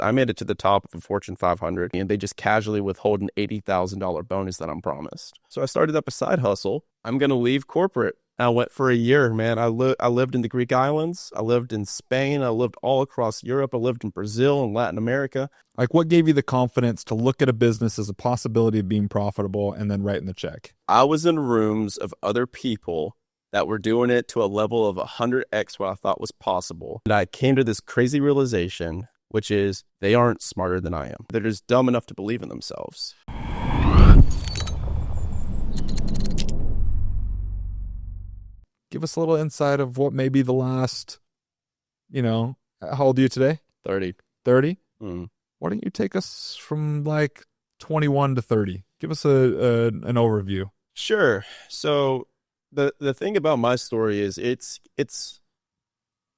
I made it to the top of a Fortune 500, and they just casually withhold an $80,000 bonus that I'm promised. So I started up a side hustle. I'm going to leave corporate. I went for a year, man. I lived in the Greek islands. I lived in Spain. I lived all across Europe. I lived in Brazil and Latin America. Like, what gave you the confidence to look at a business as a possibility of being profitable and then writing the check? I was in rooms of other people that were doing it to a level of 100x what I thought was possible. And I came to this crazy realization, which is they aren't smarter than I am. They're just dumb enough to believe in themselves. Give us a little insight of what may be the last, how old are you today? 30. 30? Mm. Why don't you take us from like 21 to 30? Give us an overview. Sure. So the thing about my story is it's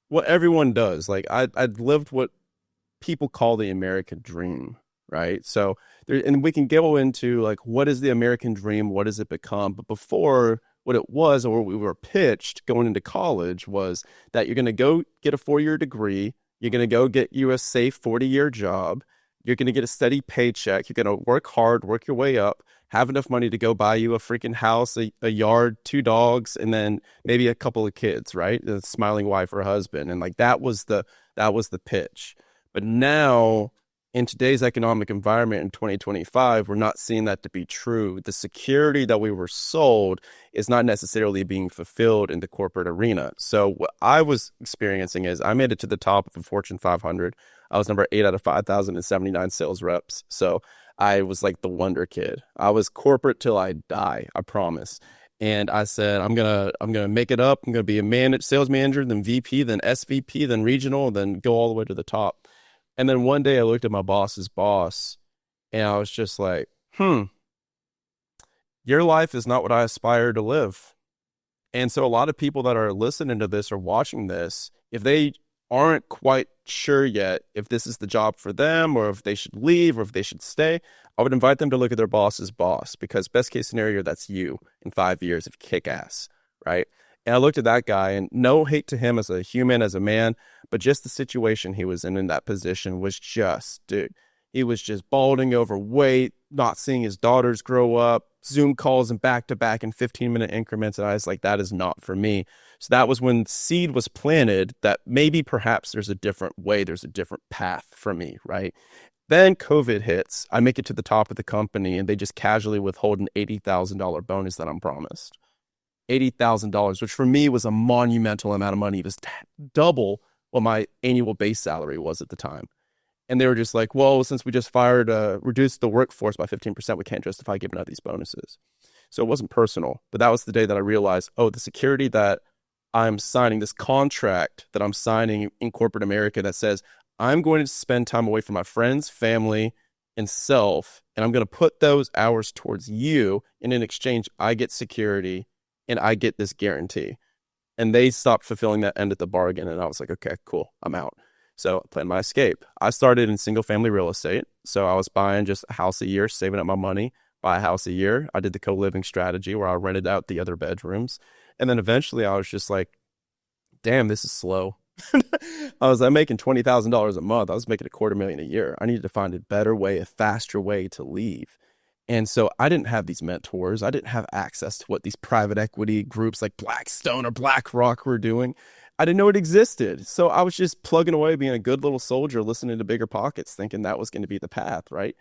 what everyone does. Like I'd lived what people call the American dream, right? So and we can go into like, what is the American dream? What does it become? But before, what it was, or what we were pitched going into college, was that you're going to go get a 4-year degree. You're going to go get you a safe 40-year job. You're going to get a steady paycheck. You're going to work hard, work your way up, have enough money to go buy you a freaking house, a yard, 2 dogs, and then maybe a couple of kids, right? A smiling wife or husband. And like that was the pitch. But now, in today's economic environment in 2025, we're not seeing that to be true. The security that we were sold is not necessarily being fulfilled in the corporate arena. So what I was experiencing is I made it to the top of a Fortune 500. I was number 8 out of 5,079 sales reps. So I was like the wonder kid. I was corporate till I die, I promise. And I said, I'm gonna make it up. I'm gonna be a sales manager, then VP, then SVP, then regional, and then go all the way to the top. And then one day I looked at my boss's boss and I was just like, your life is not what I aspire to live. And so a lot of people that are listening to this or watching this, if they aren't quite sure yet if this is the job for them or if they should leave or if they should stay, I would invite them to look at their boss's boss, because best case scenario, that's you in 5 years if you kick ass, right? And I looked at that guy, and no hate to him as a human, as a man, but just the situation he was in that position was just, dude, he was just balding, overweight, not seeing his daughters grow up, Zoom calls and back-to-back in 15-minute increments. And I was like, that is not for me. So that was when seed was planted that maybe perhaps there's a different way, there's a different path for me, right? Then COVID hits. I make it to the top of the company, and they just casually withhold an $80,000 bonus that I'm promised. $80,000, which for me was a monumental amount of money. It was double what my annual base salary was at the time. And they were just like, well, since we just reduced the workforce by 15%, we can't justify giving out these bonuses. So it wasn't personal, but that was the day that I realized, the security that I'm signing, this contract that I'm signing in corporate America that says I'm going to spend time away from my friends, family, and self, and I'm going to put those hours towards you, and in exchange, I get security and I get this guarantee. And they stopped fulfilling that end of the bargain. And I was like, okay, cool, I'm out. So I planned my escape. I started in single family real estate. So I was buying just a house a year, saving up my money, buy a house a year. I did the co-living strategy where I rented out the other bedrooms. And then eventually I was just like, damn, this is slow. I'm making $20,000 a month. I was making $250,000 a year. I needed to find a better way, a faster way to leave. And so I didn't have these mentors. I didn't have access to what these private equity groups like Blackstone or BlackRock were doing. I didn't know it existed. So I was just plugging away, being a good little soldier, listening to Bigger Pockets, thinking that was going to be the path, right?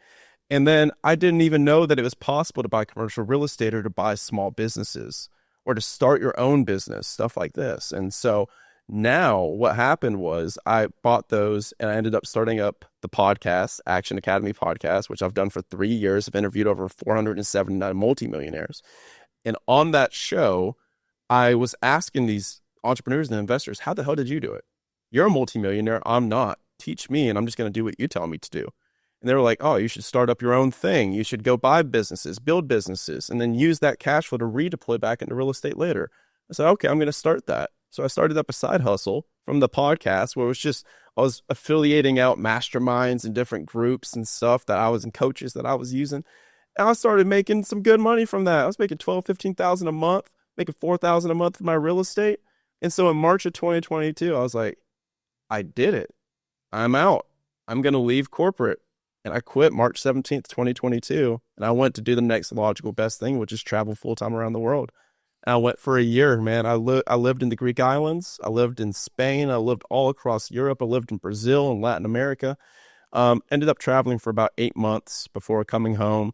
And then I didn't even know that it was possible to buy commercial real estate or to buy small businesses or to start your own business, stuff like this. And so now what happened was I bought those and I ended up starting up the podcast, Action Academy podcast, which I've done for 3 years. I've interviewed over 479 multimillionaires. And on that show, I was asking these entrepreneurs and investors, how the hell did you do it? You're a multimillionaire. I'm not. Teach me, and I'm just going to do what you tell me to do. And they were like, oh, you should start up your own thing. You should go buy businesses, build businesses, and then use that cash flow to redeploy back into real estate later. I said, okay, I'm going to start that. So I started up a side hustle from the podcast where I was affiliating out masterminds and different groups and stuff and coaches that I was using. And I started making some good money from that. I was making $12,000, $15,000 a month, making $4,000 a month in my real estate. And so in March of 2022, I was like, I did it. I'm out. I'm going to leave corporate. And I quit March 17th, 2022. And I went to do the next logical best thing, which is travel full time around the world. And I went for a year, man. I lived in the Greek islands. I lived in Spain. I lived all across Europe. I lived in Brazil and Latin America. Ended up traveling for about 8 months before coming home.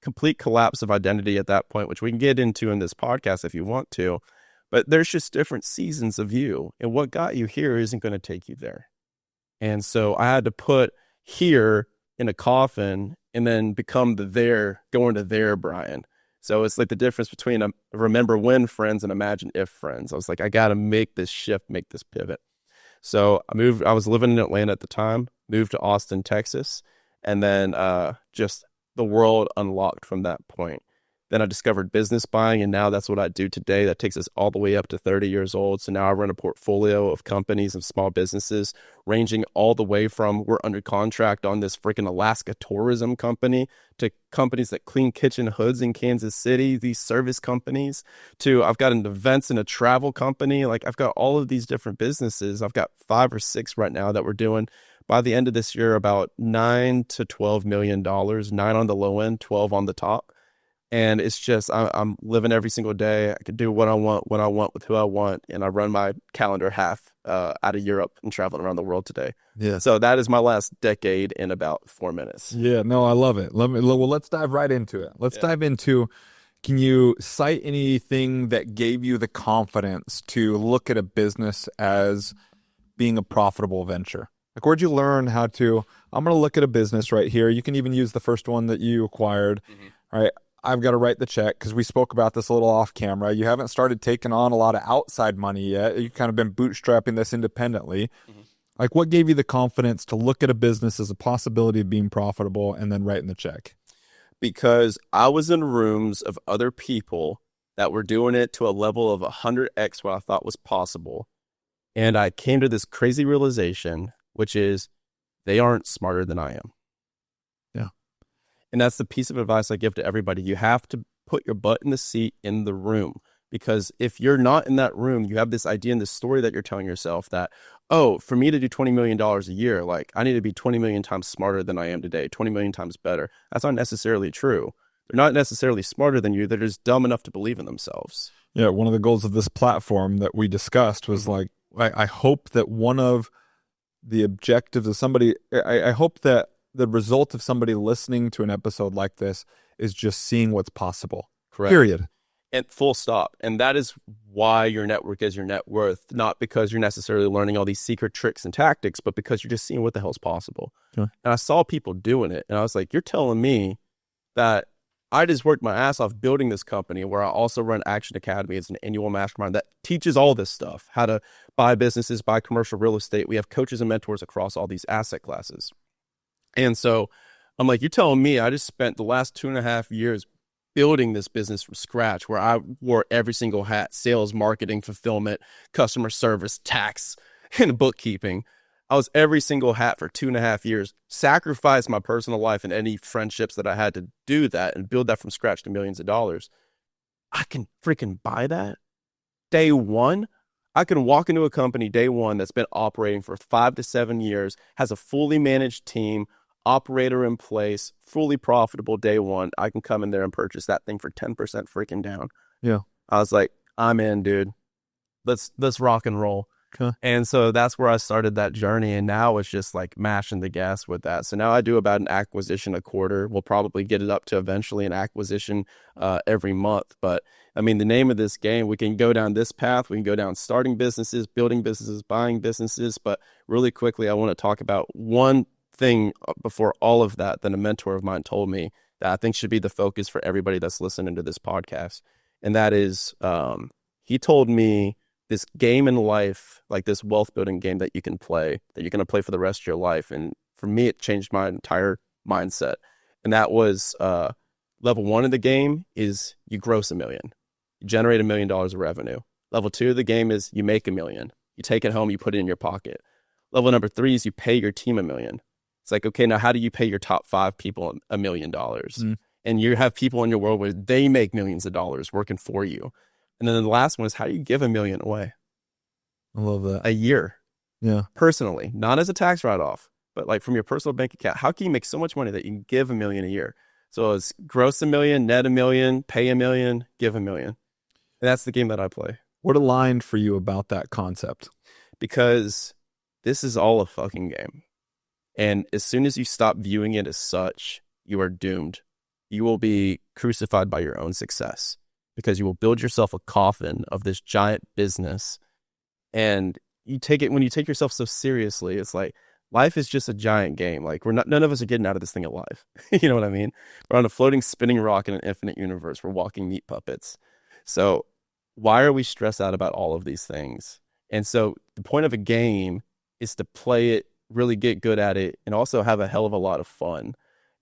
Complete collapse of identity at that point, which we can get into in this podcast if you want to. But there's just different seasons of you. And what got you here isn't going to take you there. And so I had to put here in a coffin and then become the there, going to there, Brian. So it's like the difference between a remember when friends and imagine if friends. I was like, I got to make this shift, make this pivot. So I was living in Atlanta at the time, moved to Austin, Texas, and then just the world unlocked from that point. Then I discovered business buying, and now that's what I do today. That takes us all the way up to 30 years old. So now I run a portfolio of companies and small businesses, ranging all the way from we're under contract on this freaking Alaska tourism company to companies that clean kitchen hoods in Kansas City, these service companies, to I've got an events and a travel company. Like I've got all of these different businesses. I've got 5 or 6 right now that we're doing by the end of this year, about $9 to $12 million, 9 on the low end, 12 on the top. And it's just, I'm living every single day. I can do what I want, when I want, with who I want. And I run my calendar half out of Europe and traveling around the world today. Yeah. So that is my last decade in about 4 minutes. Yeah, no, I love it. Let's dive right into it. Let's dive into, can you cite anything that gave you the confidence to look at a business as being a profitable venture? Like, where'd you learn how to, I'm going to look at a business right here. You can even use the first one that you acquired, right? I've got to write the check, because we spoke about this a little off camera. You haven't started taking on a lot of outside money yet. You've kind of been bootstrapping this independently. Like, what gave you the confidence to look at a business as a possibility of being profitable and then writing the check? Because I was in rooms of other people that were doing it to a level of 100x what I thought was possible. And I came to this crazy realization, which is they aren't smarter than I am. And that's the piece of advice I give to everybody. You have to put your butt in the seat in the room, because if you're not in that room, you have this idea and this story that you're telling yourself that, oh, for me to do $20 million a year, like I need to be 20 million times smarter than I am today, 20 million times better. That's not necessarily true. They're not necessarily smarter than you. They're just dumb enough to believe in themselves. Yeah. One of the goals of this platform that we discussed was like, I hope that one of the objectives of somebody, I hope that the result of somebody listening to an episode like this is just seeing what's possible. Correct. Period. And full stop. And that is why your network is your net worth, not because you're necessarily learning all these secret tricks and tactics, but because you're just seeing what the hell's possible. And I saw people doing it, and I was like, you're telling me that I just worked my ass off building this company where I also run Action Academy as an annual mastermind that teaches all this stuff, how to buy businesses, buy commercial real estate. We have coaches and mentors across all these asset classes. And so I'm like, you're telling me I just spent the last 2.5 years building this business from scratch, where I wore every single hat: sales, marketing, fulfillment, customer service, tax, and bookkeeping. I was every single hat for 2.5 years, sacrificed my personal life and any friendships that I had to do that and build that from scratch to millions of dollars. I can freaking buy that day one. I can walk into a company day one that's been operating for 5 to 7 years, has a fully managed team, operator in place, fully profitable day one. I can come in there and purchase that thing for 10% freaking down. Yeah. I was like, I'm in, dude. Let's rock and roll. Okay. And so that's where I started that journey. And now it's just like mashing the gas with that. So now I do about an acquisition a quarter. We'll probably get it up to eventually an acquisition every month. But I mean, the name of this game, we can go down this path. We can go down starting businesses, building businesses, buying businesses. But really quickly, I want to talk about one thing before all of that a mentor of mine told me that I think should be the focus for everybody that's listening to this podcast. And that is, he told me this game in life, like this wealth building game that you can play, that you're going to play for the rest of your life. And for me, it changed my entire mindset. And that was level 1 of the game is you gross $1 million. You generate $1 million of revenue. Level 2 of the game is you make $1 million. You take it home, you put it in your pocket. Level number 3 is you pay your team $1 million. It's like, okay, now how do you pay your top 5 people $1 million? And you have people in your world where they make millions of dollars working for you. And then the last one is, how do you give $1 million away? I love that. A year. Yeah. Personally, not as a tax write-off, but like from your personal bank account, how can you make so much money that you can give $1 million a year? So it's gross $1 million, net $1 million, pay $1 million, give $1 million. And that's the game that I play. What aligned for you about that concept? Because this is all a fucking game. And as soon as you stop viewing it as such, you are doomed. You will be crucified by your own success because you will build yourself a coffin of this giant business. And you take it, when you take yourself so seriously, it's like life is just a giant game. Like none of us are getting out of this thing alive. You know what I mean? We're on a floating, spinning rock in an infinite universe. We're walking meat puppets. So why are we stressed out about all of these things? And so the point of a game is to play it, really get good at it, and also have a hell of a lot of fun.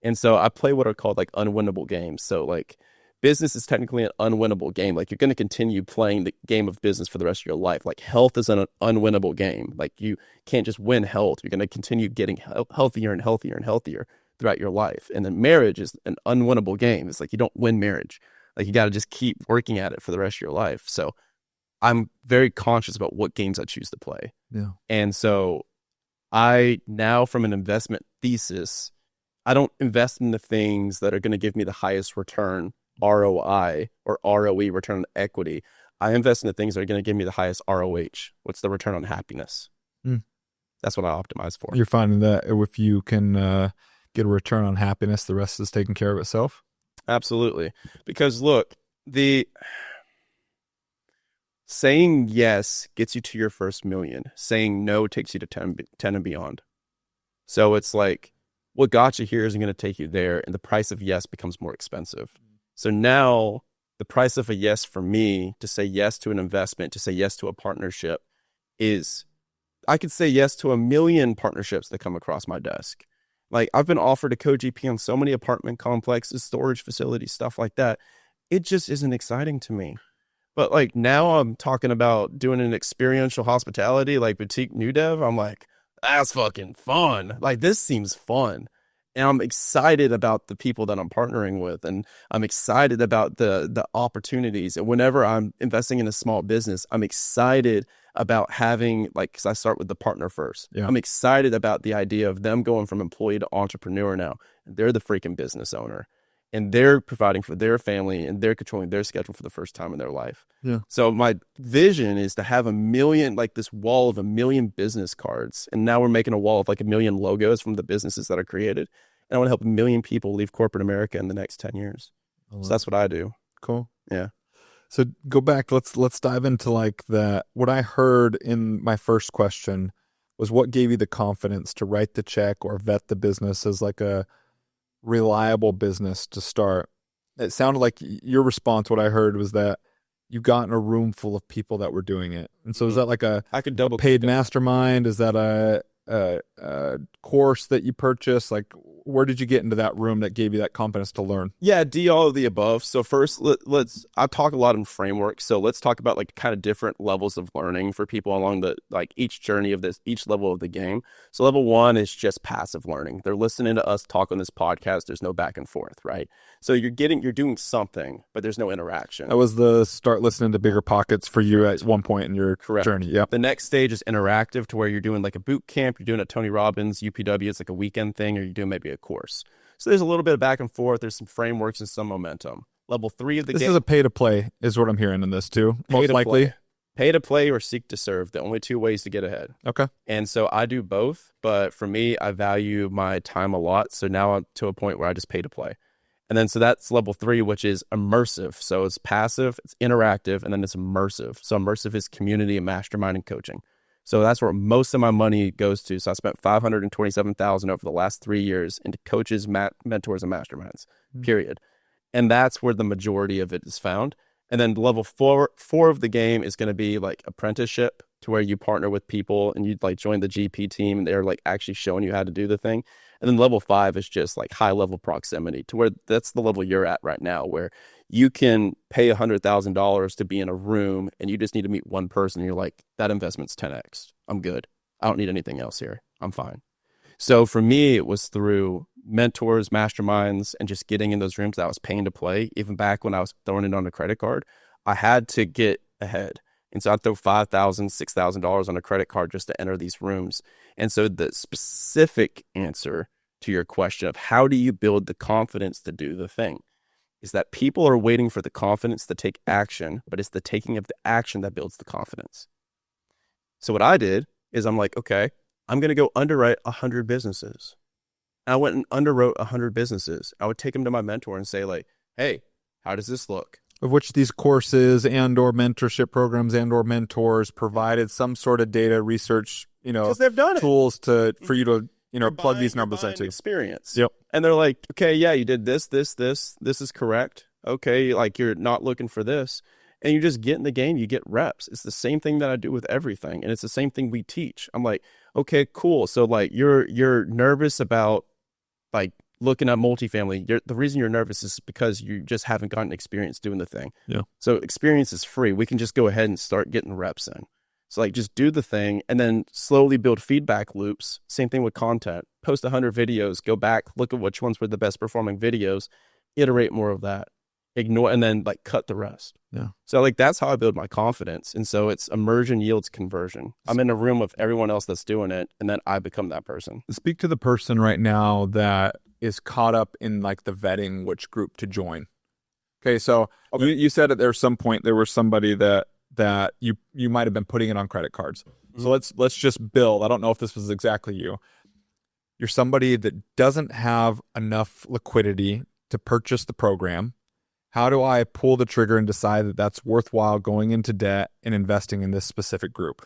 And so I play what are called like unwinnable games. So like business is technically an unwinnable game. Like you're going to continue playing the game of business for the rest of your life. Like health is an unwinnable game. Like you can't just win health. You're going to continue getting healthier and healthier and healthier throughout your life. And then marriage is an unwinnable game. It's like you don't win marriage. Like you got to just keep working at it for the rest of your life. So I'm very conscious about what games I choose to play. Yeah. And so I now, from an investment thesis, I don't invest in the things that are going to give me the highest return, ROI or ROE, return on equity. I invest in the things that are going to give me the highest ROH. What's the return on happiness? That's what I optimize for. You're finding that if you can get a return on happiness, the rest is taking care of itself? Absolutely. Because look, the saying yes gets you to your first million. Saying no takes you to 10 and beyond. So it's like what got you here isn't going to take you there, and the price of yes becomes more expensive. So now the price of a yes for me to say yes to an investment, to say yes to a partnership is I could say yes to 1 million partnerships that come across my desk. Like I've been offered a co-GP on so many apartment complexes, storage facilities, stuff like that. It just isn't exciting to me. But like now I'm talking about doing an experiential hospitality, like boutique new dev. I'm like, that's fucking fun. Like this seems fun. And I'm excited about the people that I'm partnering with. And I'm excited about the opportunities. And whenever I'm investing in a small business, I'm excited about having, like, because I start with the partner first. Yeah. I'm excited about the idea of them going from employee to entrepreneur now. And they're the freaking business owner. And they're providing for their family and they're controlling their schedule for the first time in their life. Yeah. So my vision is to have 1 million, like this wall of 1 million business cards. And now we're making a wall of like 1 million logos from the businesses that are created. And I want to help 1 million people leave corporate America in the next 10 years. So that's what I do. Cool. Yeah. So go back. Let's dive into like that. What I heard in my first question was what gave you the confidence to write the check or vet the business as like a reliable business to start. It sounded like your response, what I heard was that you got in a room full of people that were doing it. And so is that like a paid mastermind? Is that a course that you purchased? Like where did you get into that room that gave you that confidence to learn? Yeah, all of the above. So first, I talk a lot in frameworks. So let's talk about like kind of different levels of learning for people along the, like each journey of this, each level of the game. So level 1 is just passive learning. They're listening to us talk on this podcast. There's no back and forth, right? So you're doing something, but there's no interaction. That was the start listening to Bigger Pockets for you at one point in your journey. Yeah. The next stage is interactive, to where you're doing like a boot camp, you're doing a Tony Robbins, UPW, it's like a weekend thing, or you're doing maybe a course. So there's a little bit of back and forth. There's some frameworks and some momentum. Level 3 of the game. This is a pay to play is what I'm hearing in this too. Most likely. Pay to play or seek to serve. The only 2 ways to get ahead. Okay. And so I do both, but for me, I value my time a lot. So now I'm to a point where I just pay to play. And then so that's level 3, which is immersive. So it's passive, it's interactive, and then it's immersive. So immersive is community and mastermind and coaching. So that's where most of my money goes to. So I spent $527,000 over the last 3 years into coaches, mentors, and masterminds, period. And that's where the majority of it is found. And then level four of the game is going to be like apprenticeship, to where you partner with people and you like join the GP team and they're like actually showing you how to do the thing. And then level 5 is just like high level proximity, to where that's the level you're at right now, where you can pay $100,000 to be in a room and you just need to meet one person. And you're like, that investment's 10x. I'm good. I don't need anything else here. I'm fine. So for me, it was through mentors, masterminds, and just getting in those rooms that I was paying to play. Even back when I was throwing it on a credit card, I had to get ahead. And so I'd throw $5,000, $6,000 on a credit card just to enter these rooms. And so the specific answer to your question of how do you build the confidence to do the thing is that people are waiting for the confidence to take action, but it's the taking of the action that builds the confidence. So what I did is I'm like, okay, I'm going to go underwrite 100 businesses. And I went and underwrote 100 businesses. I would take them to my mentor and say like, hey, how does this look? Of which these courses and or mentorship programs and or mentors provided some sort of data research, Because they've done it. tools for you to, plug these You're numbers buying into. experience. Yep. And they're like, okay, yeah, you did this. This is correct. Okay, like you're not looking for this. And you just get in the game, you get reps. It's the same thing that I do with everything. And it's the same thing we teach. I'm like, okay, cool. So like you're nervous about like looking at multifamily. The reason you're nervous is because you just haven't gotten experience doing the thing. Yeah. So experience is free. We can just go ahead and start getting reps in. So like just do the thing and then slowly build feedback loops. Same thing with content. Post 100 videos, go back, look at which ones were the best performing videos, iterate more of that, ignore, and then like cut the rest. Yeah. So like that's how I build my confidence. And so it's immersion yields conversion. I'm in a room of everyone else that's doing it, and then I become that person. Speak to the person right now that is caught up in like the vetting which group to join. Okay, so you said that there's some point there was somebody that you might have been putting it on credit cards. Mm-hmm. So let's just build. I don't know if this was exactly you. You're somebody that doesn't have enough liquidity to purchase the program. How do I pull the trigger and decide that that's worthwhile going into debt and investing in this specific group?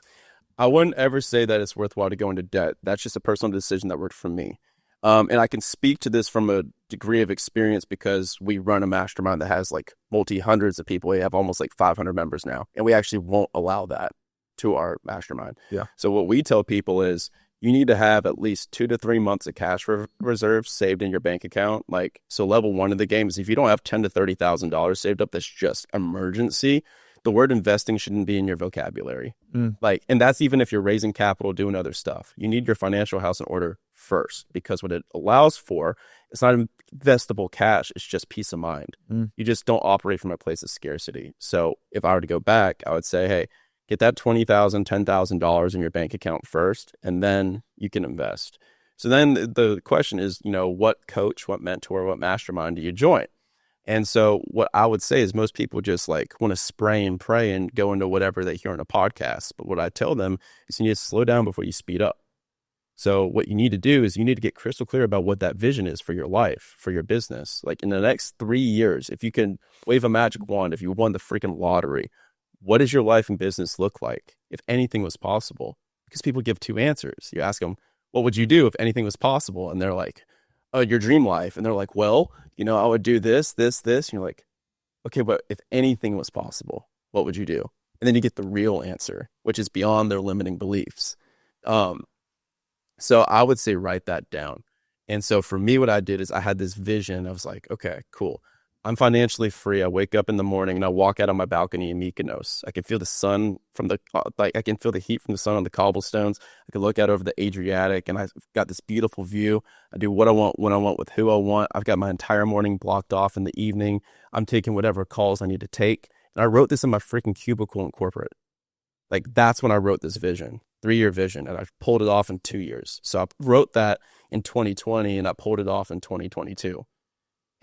I wouldn't ever say that it's worthwhile to go into debt. That's just a personal decision that worked for me. And I can speak to this from a degree of experience because we run a mastermind that has like multi-hundreds of people. We have almost like 500 members now, and we actually won't allow that to our mastermind. Yeah. So what we tell people is you need to have at least 2 to 3 months of cash reserves saved in your bank account. Like, so level one of the game is if you don't have $10,000 to $30,000 saved up, that's just emergency. The word investing shouldn't be in your vocabulary. Like, and that's even if you're raising capital, doing other stuff. You need your financial house in order first, because what it allows for, it's not investable cash. It's just peace of mind. You just don't operate from a place of scarcity. So if I were to go back, I would say, hey, get that $20,000, $10,000 in your bank account first, and then you can invest. So then the question is, what coach, what mentor, what mastermind do you join? And so what I would say is most people just like want to spray and pray and go into whatever they hear on a podcast. But what I tell them is you need to slow down before you speed up. So what you need to do is you need to get crystal clear about what that vision is for your life, for your business. Like in the next 3 years, if you can wave a magic wand, if you won the freaking lottery, what does your life and business look like if anything was possible? Because people give two answers. You ask them, what would you do if anything was possible? And they're like, oh, your dream life. And they're like, well, I would do this, this, this. And you're like, okay, but if anything was possible, what would you do? And then you get the real answer, which is beyond their limiting beliefs. So I would say write that down. And so for me, what I did is I had this vision. I was like, okay, cool. I'm financially free. I wake up in the morning and I walk out on my balcony in Mykonos. I can feel the sun I can feel the heat from the sun on the cobblestones. I can look out over the Adriatic and I've got this beautiful view. I do what I want, when I want, with who I want. I've got my entire morning blocked off in the evening. I'm taking whatever calls I need to take. And I wrote this in my freaking cubicle in corporate. Like that's when I wrote this vision, 3-year vision, and I pulled it off in 2 years. So I wrote that in 2020 and I pulled it off in 2022.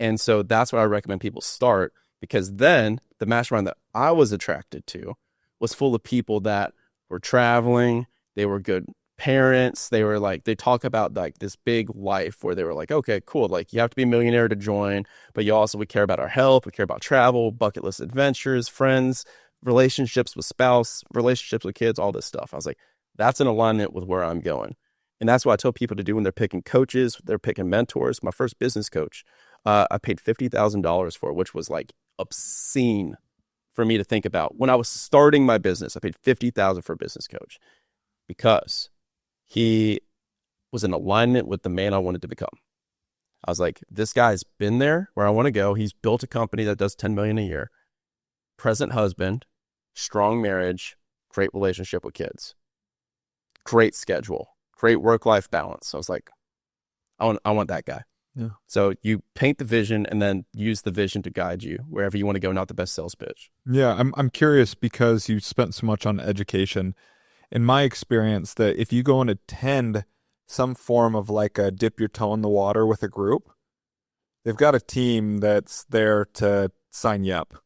And so that's where I recommend people start, because then the mastermind that I was attracted to was full of people that were traveling. They were good parents. They were like, they talk about like this big life where they were like, okay, cool. Like you have to be a millionaire to join, but we care about our health. We care about travel, bucket list adventures, friends, relationships with spouse, relationships with kids, all this stuff. I was like, that's in alignment with where I'm going. And that's what I tell people to do when they're picking coaches, they're picking mentors. My first business coach, I paid $50,000 for, which was like obscene for me to think about. When I was starting my business, I paid $50,000 for a business coach because he was in alignment with the man I wanted to become. I was like, this guy's been there where I want to go. He's built a company that does $10 million a year, present husband, strong marriage, great relationship with kids, great schedule, great work-life balance. So I was like, I want that guy. Yeah. So you paint the vision and then use the vision to guide you wherever you want to go, not the best sales pitch. Yeah, I'm curious because you spent so much on education. In my experience, that if you go and attend some form of like a dip your toe in the water with a group, they've got a team that's there to sign you up.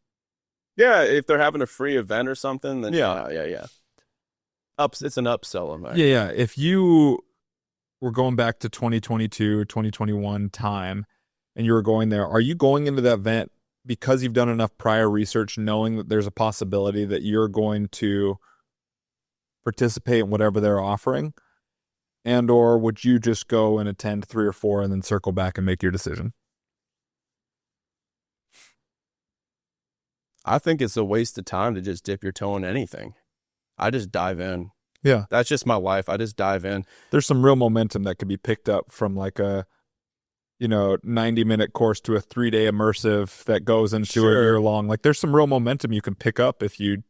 Yeah, if they're having a free event or something, then Yeah. yeah. It's an upsell on that. Yeah. If you were going back to 2022, 2021 time, and you were going there, are you going into that event because you've done enough prior research, knowing that there's a possibility that you're going to participate in whatever they're offering? And or would you just go and attend 3 or 4 and then circle back and make your decision? I think it's a waste of time to just dip your toe in anything. I just dive in. Yeah. That's just my life. I just dive in. There's some real momentum that could be picked up from like a 90-minute course to a 3-day immersive that goes into a year long. Like there's some real momentum you can pick up if you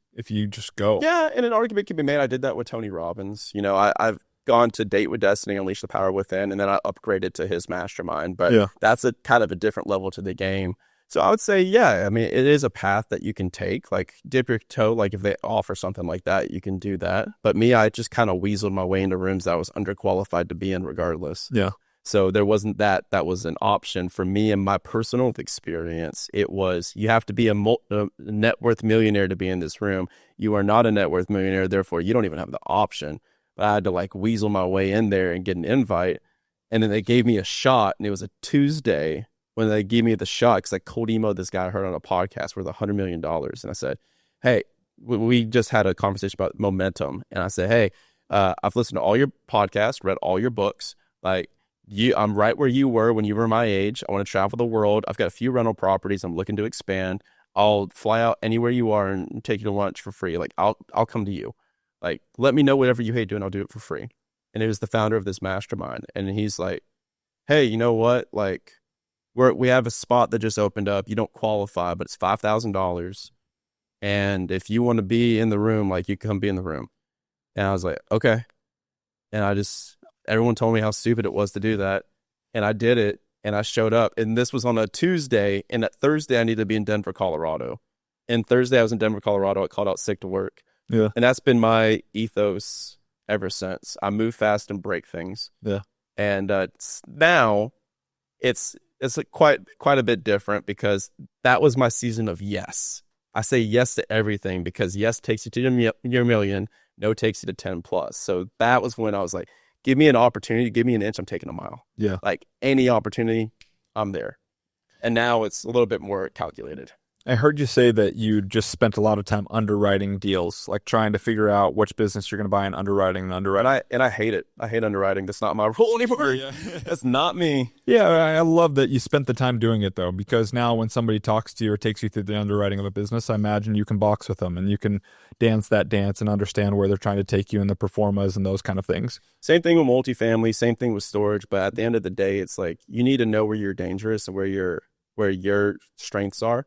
just go. Yeah, and an argument can be made. I did that with Tony Robbins. I've gone to Date with Destiny, Unleash the Power Within, and then I upgraded to his mastermind. But that's a kind of a different level to the game. So I would say, yeah, I mean, it is a path that you can take. Like dip your toe, like if they offer something like that, you can do that. But me, I just kind of weaseled my way into rooms that I was underqualified to be in regardless. Yeah. So there wasn't that was an option for me in my personal experience. It was, you have to be a net worth millionaire to be in this room. You are not a net worth millionaire, therefore you don't even have the option. But I had to like weasel my way in there and get an invite. And then they gave me a shot, and it was a Tuesday when they gave me the shot, because I cold emailed this guy I heard on a podcast worth $100 million. And I said, hey, we just had a conversation about momentum. And I said, hey, I've listened to all your podcasts, read all your books. Like, I'm right where you were when you were my age. I want to travel the world. I've got a few rental properties I'm looking to expand. I'll fly out anywhere you are and take you to lunch for free. Like, I'll come to you. Like, let me know whatever you hate doing. I'll do it for free. And it was the founder of this mastermind. And he's like, hey, you know what? Like, we have a spot that just opened up. You don't qualify, but it's $5,000. And if you want to be in the room, like, you come be in the room. And I was like, okay. And everyone told me how stupid it was to do that. And I did it, and I showed up. And this was on a Tuesday. And that Thursday, I needed to be in Denver, Colorado. And Thursday, I was in Denver, Colorado. I called out sick to work. Yeah. And that's been my ethos ever since. I move fast and break things. Yeah. And now it's quite a bit different, because that was my season of yes. I say yes to everything, because yes takes you to your million, no takes you to 10 plus. So that was when I was like, give me an opportunity, give me an inch, I'm taking a mile. Yeah. Like any opportunity, I'm there. And now it's a little bit more calculated. I heard you say that you just spent a lot of time underwriting deals, like trying to figure out which business you're going to buy and underwriting. And I hate it. I hate underwriting. That's not my role anymore. Yeah. That's not me. Yeah, I love that you spent the time doing it, though, because now when somebody talks to you or takes you through the underwriting of a business, I imagine you can box with them and you can dance that dance and understand where they're trying to take you in the performas and those kind of things. Same thing with multifamily, same thing with storage. But at the end of the day, it's like you need to know where you're dangerous and where your strengths are.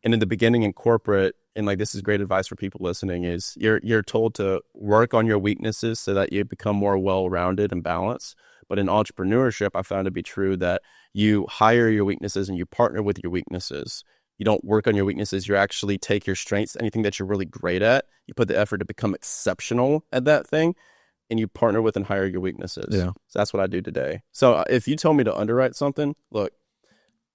And in the beginning in corporate, and like this is great advice for people listening, is you're told to work on your weaknesses so that you become more well-rounded and balanced. But in entrepreneurship, I found to be true that you hire your weaknesses and you partner with your weaknesses. You don't work on your weaknesses. You actually take your strengths, anything that you're really great at, you put the effort to become exceptional at that thing, and you partner with and hire your weaknesses. Yeah. So that's what I do today. So if you tell me to underwrite something, look,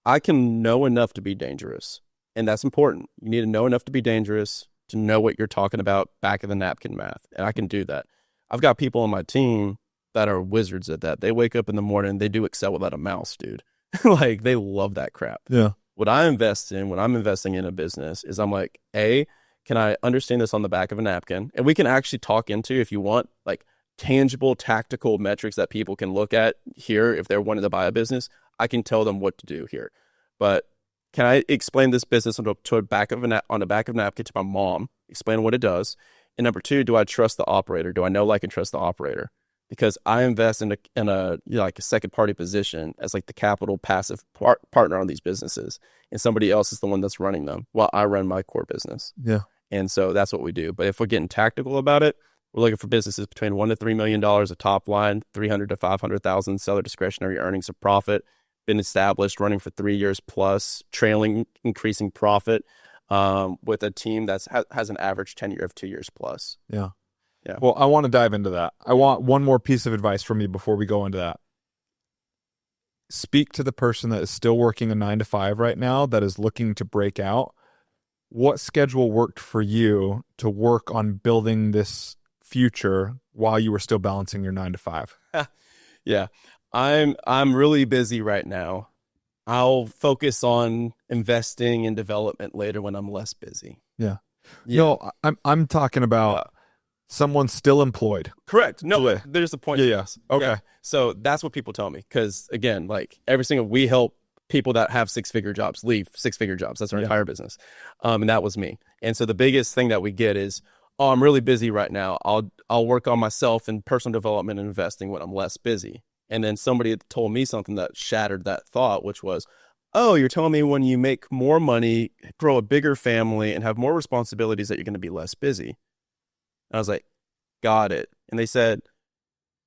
I can know enough to be dangerous. And that's important. You need to know enough to be dangerous, to know what you're talking about, back of the napkin math. And I can do that. I've got people on my team that are wizards at that. They wake up in the morning, they do Excel without a mouse, dude. Like, they love that crap. Yeah. What I invest in when I'm investing in a business is I'm like, can I understand this on the back of a napkin? And we can actually talk into, if you want, like tangible, tactical metrics that people can look at here if they're wanting to buy a business. I can tell them what to do here. But can I explain this business on the back of a napkin to my mom, explain what it does? And number two, do I trust the operator? Do I know, like, and trust the operator? Because I invest in a like a second party position as like the capital passive partner on these businesses, and somebody else is the one that's running them while I run my core business. Yeah. And so that's what we do. But if we're getting tactical about it, we're looking for businesses between $1 to $3 million of top line, 300 to 500,000 seller discretionary earnings of profit, been established, running for 3 years plus, trailing, increasing profit, with a team that has an average tenure of 2 years plus. Yeah. Yeah. Well, I want to dive into that. I want one more piece of advice from you before we go into that. Speak to the person that is still working a 9 to 5 right now that is looking to break out. What schedule worked for you to work on building this future while you were still balancing your 9 to 5? Yeah. I'm really busy right now. I'll focus on investing in development later when I'm less busy. Yeah. Yeah. No, I'm talking about someone still employed. Correct. No, there's a point. Yeah, yes. Okay. Yeah. So that's what people tell me. Because again, like we help people that have 6-figure jobs leave 6-figure jobs. That's our entire business. And that was me. And so the biggest thing that we get is, oh, I'm really busy right now. I'll work on myself and personal development and investing when I'm less busy. And then somebody had told me something that shattered that thought, which was, oh, you're telling me when you make more money, grow a bigger family, and have more responsibilities that you're going to be less busy. And I was like, got it. And they said,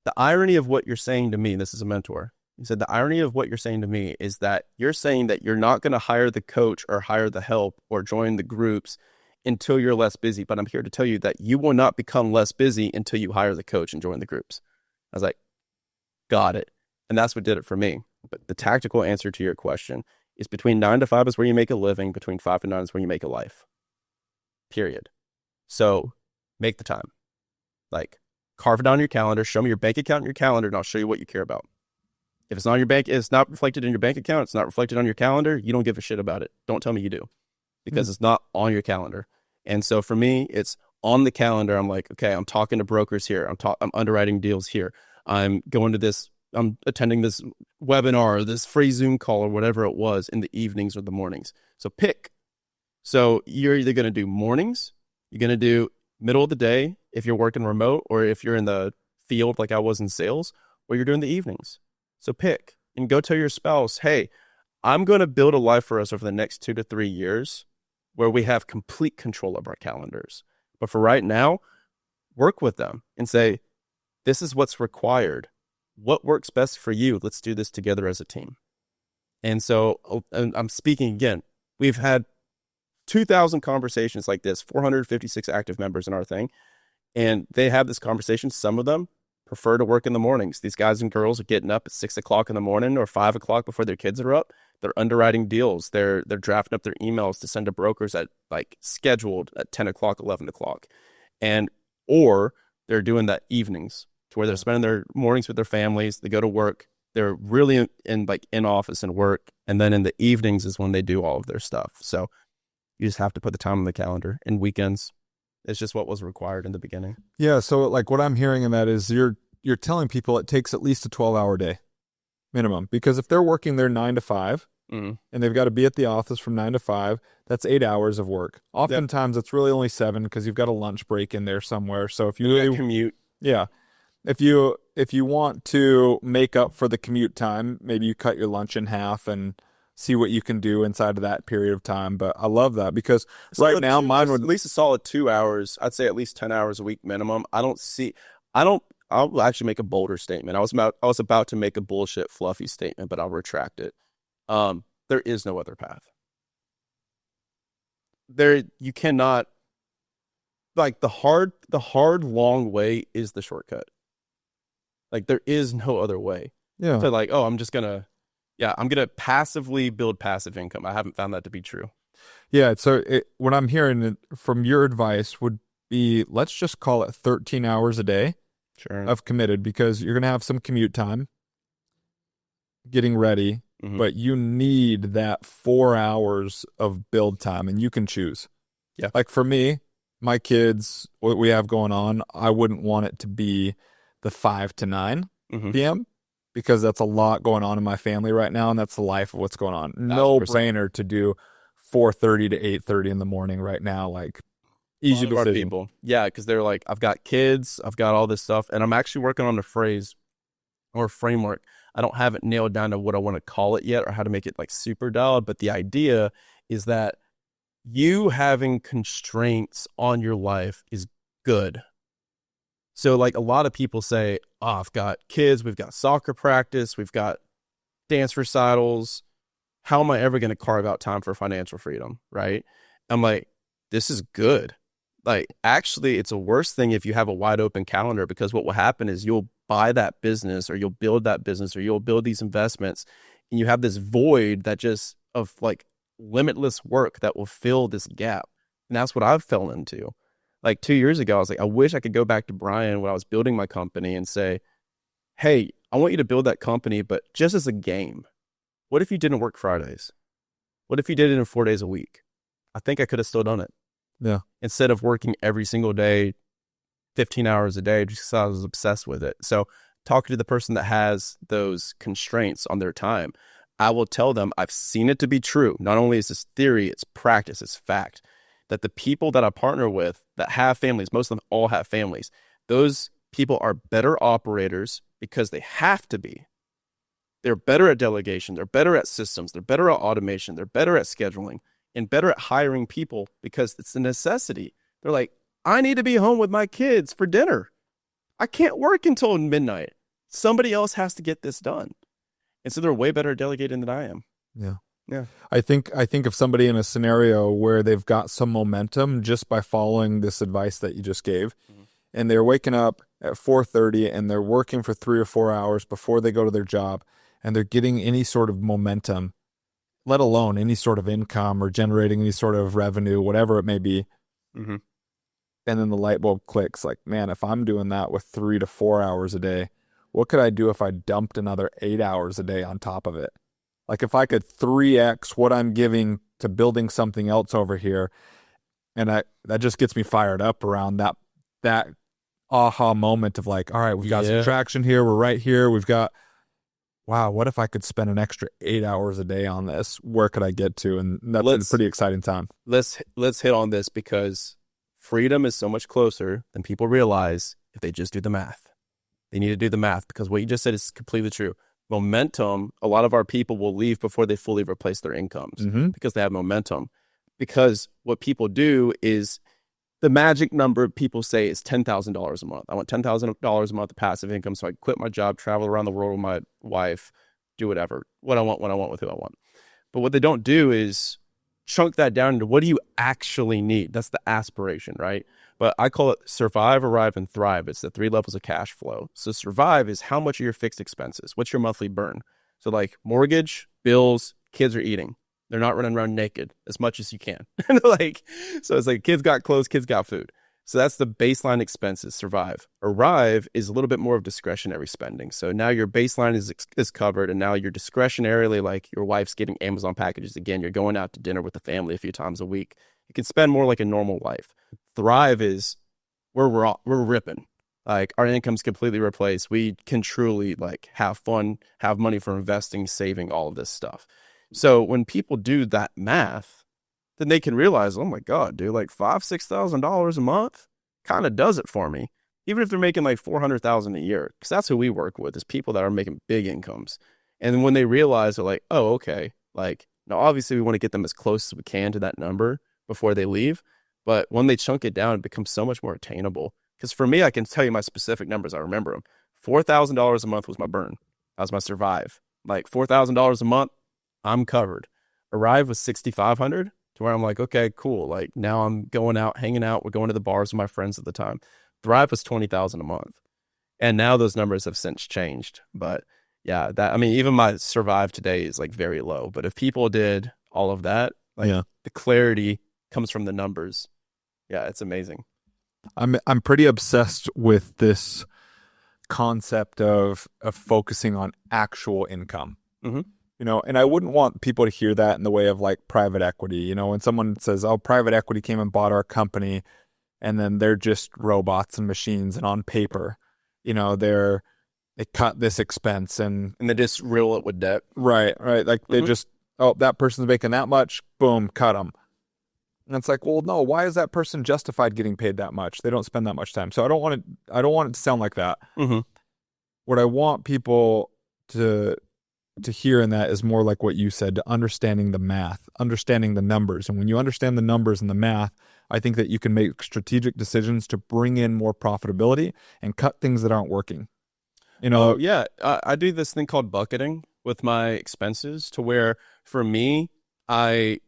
the irony of what you're saying to me, this is a mentor. He said, the irony of what you're saying to me is that you're saying that you're not going to hire the coach or hire the help or join the groups until you're less busy. But I'm here to tell you that you will not become less busy until you hire the coach and join the groups. I was like, got it. And that's what did it for me. But the tactical answer to your question is between 9 to 5 is where you make a living. Between 5 to 9 is where you make a life. Period. So make the time. Like, carve it on your calendar. Show me your bank account and your calendar, and I'll show you what you care about. If it's not your bank, it's not reflected in your bank account, it's not reflected on your calendar, you don't give a shit about it. Don't tell me you do, because it's not on your calendar. And so for me, it's on the calendar. I'm like, okay, I'm talking to brokers here. I'm underwriting deals here. I'm attending this webinar, this free Zoom call, or whatever it was in the evenings or the mornings. So pick. So you're either going to do mornings, you're going to do middle of the day if you're working remote, or if you're in the field like I was in sales, or you're doing the evenings. So pick and go tell your spouse, hey, I'm going to build a life for us over the next 2 to 3 years where we have complete control of our calendars. But for right now, work with them and say, this is what's required. What works best for you? Let's do this together as a team. And so I'm speaking again. We've had 2,000 conversations like this, 456 active members in our thing. And they have this conversation. Some of them prefer to work in the mornings. These guys and girls are getting up at 6 o'clock in the morning or 5 o'clock before their kids are up. They're underwriting deals. They're drafting up their emails to send to brokers at like scheduled at 10 o'clock, 11 o'clock. Or they're doing that evenings to where they're spending their mornings with their families. They go to work. They're really in office and work. And then in the evenings is when they do all of their stuff. So you just have to put the time on the calendar, and weekends. It's just what was required in the beginning. Yeah. So like what I'm hearing in that is you're telling people it takes at least a 12-hour day minimum, because if they're working their 9 to 5 and they've got to be at the office from 9 to 5, that's 8 hours of work. Oftentimes it's really only 7 because you've got a lunch break in there somewhere. So if you really commute, if you want to make up for the commute time, maybe you cut your lunch in half and see what you can do inside of that period of time. But I love that, because right now mine would at least a solid 2 hours. I'd say at least 10 hours a week minimum. I'll actually make a bolder statement. I was about to make a bullshit fluffy statement, but I'll retract it. There is no other path. You cannot, like, the hard long way is the shortcut. Like, there is no other way. Yeah. So like, oh, I'm gonna passively build passive income. I haven't found that to be true. Yeah. So what I'm hearing from your advice would be, let's just call it 13 hours a day of committed, because you're going to have some commute time getting ready, but you need that 4 hours of build time, and you can choose. Yeah. Like for me, my kids, what we have going on, I wouldn't want it to be the 5 to 9 p.m. because that's a lot going on in my family right now, and that's the life of what's going on. No brainer to do 4:30 to 8:30 in the morning right now, like easy decision. People. Yeah, because they're like, I've got kids, I've got all this stuff, and I'm actually working on a phrase or framework. I don't have it nailed down to what I want to call it yet or how to make it like super dialed, but the idea is that you having constraints on your life is good. So like a lot of people say, oh, I've got kids, we've got soccer practice, we've got dance recitals. How am I ever going to carve out time for financial freedom? Right. I'm like, this is good. Like, actually, it's a worse thing if you have a wide open calendar, because what will happen is you'll buy that business, or you'll build that business, or you'll build these investments, and you have this void that just of like limitless work that will fill this gap. And that's what I've fell into. Like 2 years ago, I was like, I wish I could go back to Brian when I was building my company and say, hey, I want you to build that company, but just as a game. What if you didn't work Fridays? What if you did it in 4 days a week? I think I could have still done it. Yeah. Instead of working every single day, 15 hours a day, just because I was obsessed with it. So talking to the person that has those constraints on their time, I will tell them I've seen it to be true. Not only is this theory, it's practice, it's fact, that the people that I partner with that have families, most of them all have families, those people are better operators because they have to be. They're better at delegation. They're better at systems. They're better at automation. They're better at scheduling and better at hiring people because it's a necessity. They're like, I need to be home with my kids for dinner. I can't work until midnight. Somebody else has to get this done. And so they're way better at delegating than I am. Yeah. Yeah. I think of somebody in a scenario where they've got some momentum just by following this advice that you just gave. Mm-hmm. And they're waking up at 4:30 and they're working for 3 or 4 hours before they go to their job, and they're getting any sort of momentum, let alone any sort of income or generating any sort of revenue, whatever it may be. Mm-hmm. And then the light bulb clicks like, man, if I'm doing that with 3 to 4 hours a day, what could I do if I dumped another 8 hours a day on top of it? Like if I could 3x what I'm giving to building something else over here, and that just gets me fired up around that aha moment of like, all right, we've got some traction here. We're right here. We've got, wow, what if I could spend an extra 8 hours a day on this? Where could I get to? And that's a pretty exciting time. Let's hit on this, because freedom is so much closer than people realize if they just do the math. They need to do the math, because what you just said is completely true. Momentum, a lot of our people will leave before they fully replace their incomes because they have momentum. Because what people do is, the magic number people say is $10,000 a month. I want $10,000 a month of passive income so I can quit my job, travel around the world with my wife, do whatever, what I want, when I want, with who I want. But what they don't do is chunk that down into what do you actually need. That's the aspiration, right? But I call it survive, arrive, and thrive. It's the 3 levels of cash flow. So survive is how much are your fixed expenses? What's your monthly burn? So like mortgage, bills, kids are eating. They're not running around naked as much as you can. So it's like kids got clothes, kids got food. So that's the baseline expenses, survive. Arrive is a little bit more of discretionary spending. So now your baseline is covered, and now you're discretionarily, like your wife's getting Amazon packages again. You're going out to dinner with the family a few times a week. You can spend more like a normal life. Thrive is where we're ripping. Like our income's completely replaced. We can truly like have fun, have money for investing, saving, all of this stuff. So when people do that math, then they can realize, oh my God, dude, like $5,000-$6,000 a month kind of does it for me. Even if they're making like $400,000 a year, because that's who we work with, is people that are making big incomes. And then when they realize, they're like, oh, okay. Like, now obviously we want to get them as close as we can to that number before they leave. But when they chunk it down, it becomes so much more attainable. Because for me, I can tell you my specific numbers. I remember them. $4,000 a month was my burn. That was my survive. Like $4,000 a month, I'm covered. Arrive was $6,500, to where I'm like, okay, cool. Like now I'm going out, hanging out. We're going to the bars with my friends at the time. Thrive was $20,000 a month. And now those numbers have since changed. But yeah, even my survive today is like very low. But if people did all of that, like the clarity comes from the numbers. Yeah, it's amazing. I'm pretty obsessed with this concept of focusing on actual income. Mm-hmm. And I wouldn't want people to hear that in the way of like private equity. When someone says, oh, private equity came and bought our company, and then they're just robots and machines, and on paper, they cut this expense and they just reel it with debt. Right. Like they just, oh, that person's making that much, boom, cut them. And it's like, well, no, why is that person justified getting paid that much? They don't spend that much time. So I don't want it to sound like that. Mm-hmm. What I want people to hear in that is more like what you said, to understanding the math, understanding the numbers. And when you understand the numbers and the math, I think that you can make strategic decisions to bring in more profitability and cut things that aren't working. I do this thing called bucketing. with my expenses to where for me, I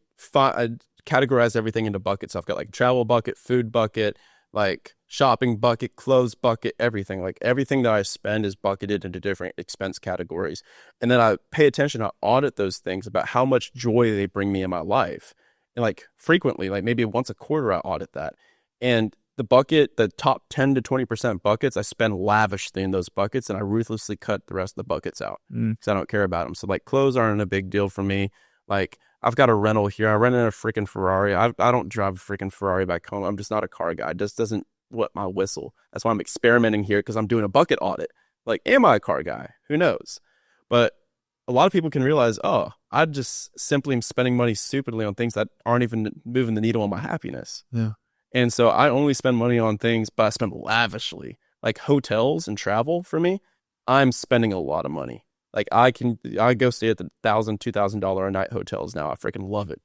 categorize everything into buckets. I've got like travel bucket, food bucket, like shopping bucket, clothes bucket, everything. Like everything that I spend is bucketed into different expense categories. And then I pay attention, I audit those things about how much joy they bring me in my life. And like frequently, like maybe once a quarter, I audit that. And the top 10 to 20% buckets, I spend lavishly in those buckets and I ruthlessly cut the rest of the buckets out because I don't care about them. So like clothes aren't a big deal for me. Like I've got a rental here. I rented a freaking Ferrari. I don't drive a freaking Ferrari back home. I'm just not a car guy. It just doesn't wet my whistle. That's why I'm experimenting here because I'm doing a bucket audit. Like, am I a car guy? Who knows? But a lot of people can realize, oh, I just simply am spending money stupidly on things that aren't even moving the needle on my happiness. Yeah. And so I only spend money on things, but I spend lavishly. Like hotels and travel for me, I'm spending a lot of money. Like I go stay at the $1,000-$2,000 a night hotels now. I freaking love it.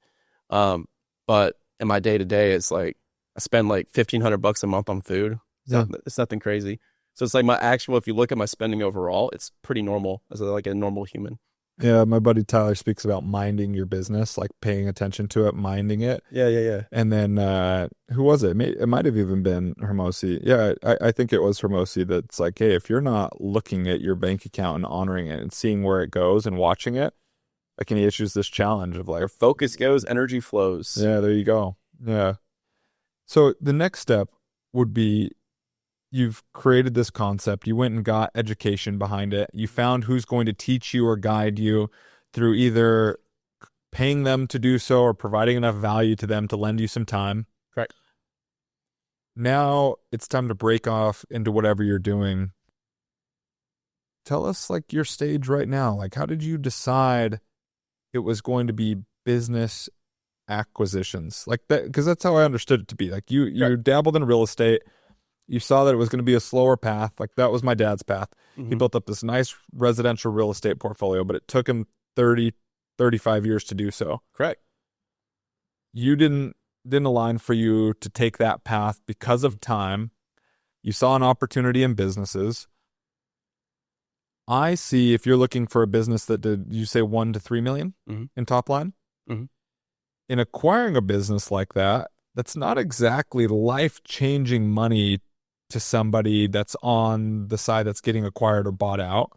But in my day to day, it's like I spend like $1,500 a month on food. It's nothing crazy. So it's like if you look at my spending overall, it's pretty normal as like a normal human. Yeah, my buddy Tyler speaks about minding your business, like paying attention to it, minding it. Yeah. And then who was it? It might have even been Hermosi. Yeah, I think it was Hermosi that's like, hey, if you're not looking at your bank account and honoring it and seeing where it goes and watching it, like, and he issues this challenge of like, where focus goes, energy flows. Yeah, there you go. Yeah. So the next step would be you've created this concept. You went and got education behind it. You found who's going to teach you or guide you through either paying them to do so or providing enough value to them to lend you some time. Correct. Now it's time to break off into whatever you're doing. Tell us like your stage right now. Like, how did you decide it was going to be business acquisitions like that? Because that's how I understood it to be. Like you dabbled in real estate. You saw that it was going to be a slower path. Like that was my dad's path. Mm-hmm. He built up this nice residential real estate portfolio, but it took him 30, 35 years to do so. Correct. You didn't align for you to take that path because of time. You saw an opportunity in businesses. I see if you're looking for a business that did, you say 1 to 3 million in top line? Mm-hmm. In acquiring a business like that, that's not exactly life-changing money to somebody that's on the side that's getting acquired or bought out.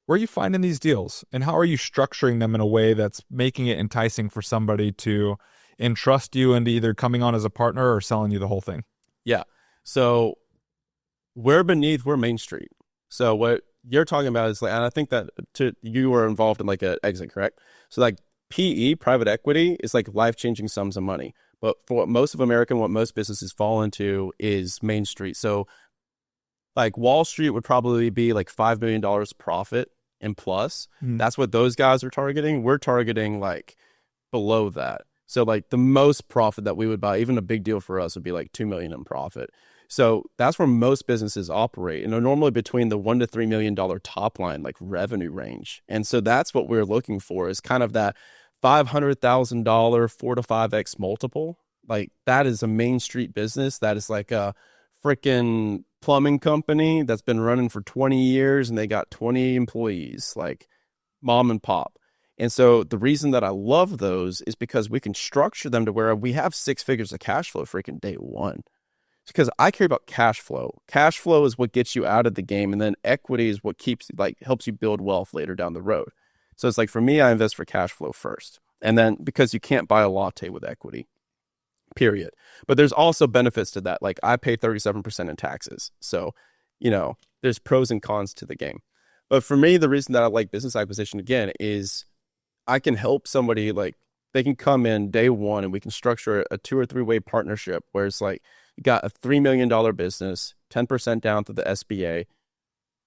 Where are you finding these deals? And how are you structuring them in a way that's making it enticing for somebody to entrust you into either coming on as a partner or selling you the whole thing? Yeah. So we're Main Street. So what you're talking about is like, and I think that you were involved in like an exit, correct? So like PE, private equity, is like life-changing sums of money. But for what most businesses fall into is Main Street. So like Wall Street would probably be like $5 million profit and plus. That's what those guys are targeting. We're targeting like below that. So like the most profit that we would buy, even a big deal for us, would be like $2 million in profit. So that's where most businesses operate, and they're normally between the $1 to $3 million top line, like revenue range. And so that's what we're looking for, is kind of that $500,000 4 to 5x multiple. Like that is a Main Street business. That is like a freaking plumbing company that's been running for 20 years and they got 20 employees, like mom and pop. And so the reason that I love those is because we can structure them to where we have 6 figures of cash flow freaking day one. It's because I care about cash flow. Cash flow is what gets you out of the game, and then equity is what helps you build wealth later down the road. So it's like, for me, I invest for cash flow first. And then because you can't buy a latte with equity, period. But there's also benefits to that. Like I pay 37% in taxes. So, there's pros and cons to the game. But for me, the reason that I like business acquisition, again, is I can help somebody, like they can come in day one and we can structure a 2 or 3 way partnership where it's like, you got a $3 million business, 10% down to the SBA,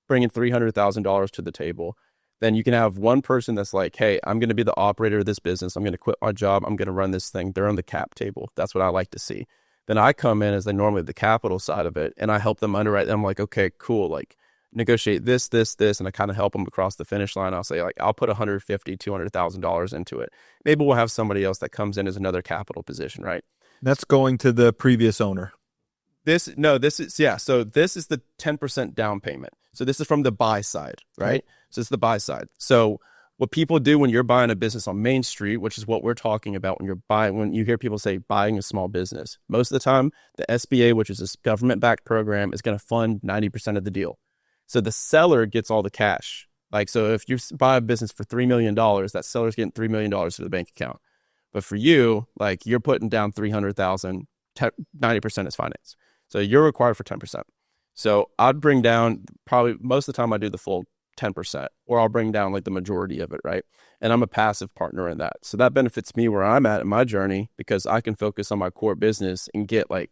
bringing $300,000 to the table. Then you can have one person that's like, hey, I'm going to be the operator of this business. I'm going to quit my job. I'm going to run this thing. They're on the cap table. That's what I like to see. Then I come in as normally the capital side of it, and I help them underwrite. I'm like, okay, cool. Like negotiate this, and I kind of help them across the finish line. I'll say like, I'll put $150,000, $200,000 into it. Maybe we'll have somebody else that comes in as another capital position, right? That's going to the previous owner. So this is the 10% down payment. So this is from the buy side, right? Okay. So it's the buy side. So what people do when you're buying a business on Main Street, which is what we're talking about when you hear people say buying a small business, most of the time, the SBA, which is a government-backed program, is going to fund 90% of the deal. So the seller gets all the cash. Like, so if you buy a business for $3 million, that seller's getting $3 million to the bank account. But for you, like, you're putting down 300,000, 90% is finance. So you're required for 10%. So I'd bring down, probably most of the time I do the full 10%, or I'll bring down like the majority of it, right? And I'm a passive partner in that. So that benefits me where I'm at in my journey, because I can focus on my core business and get like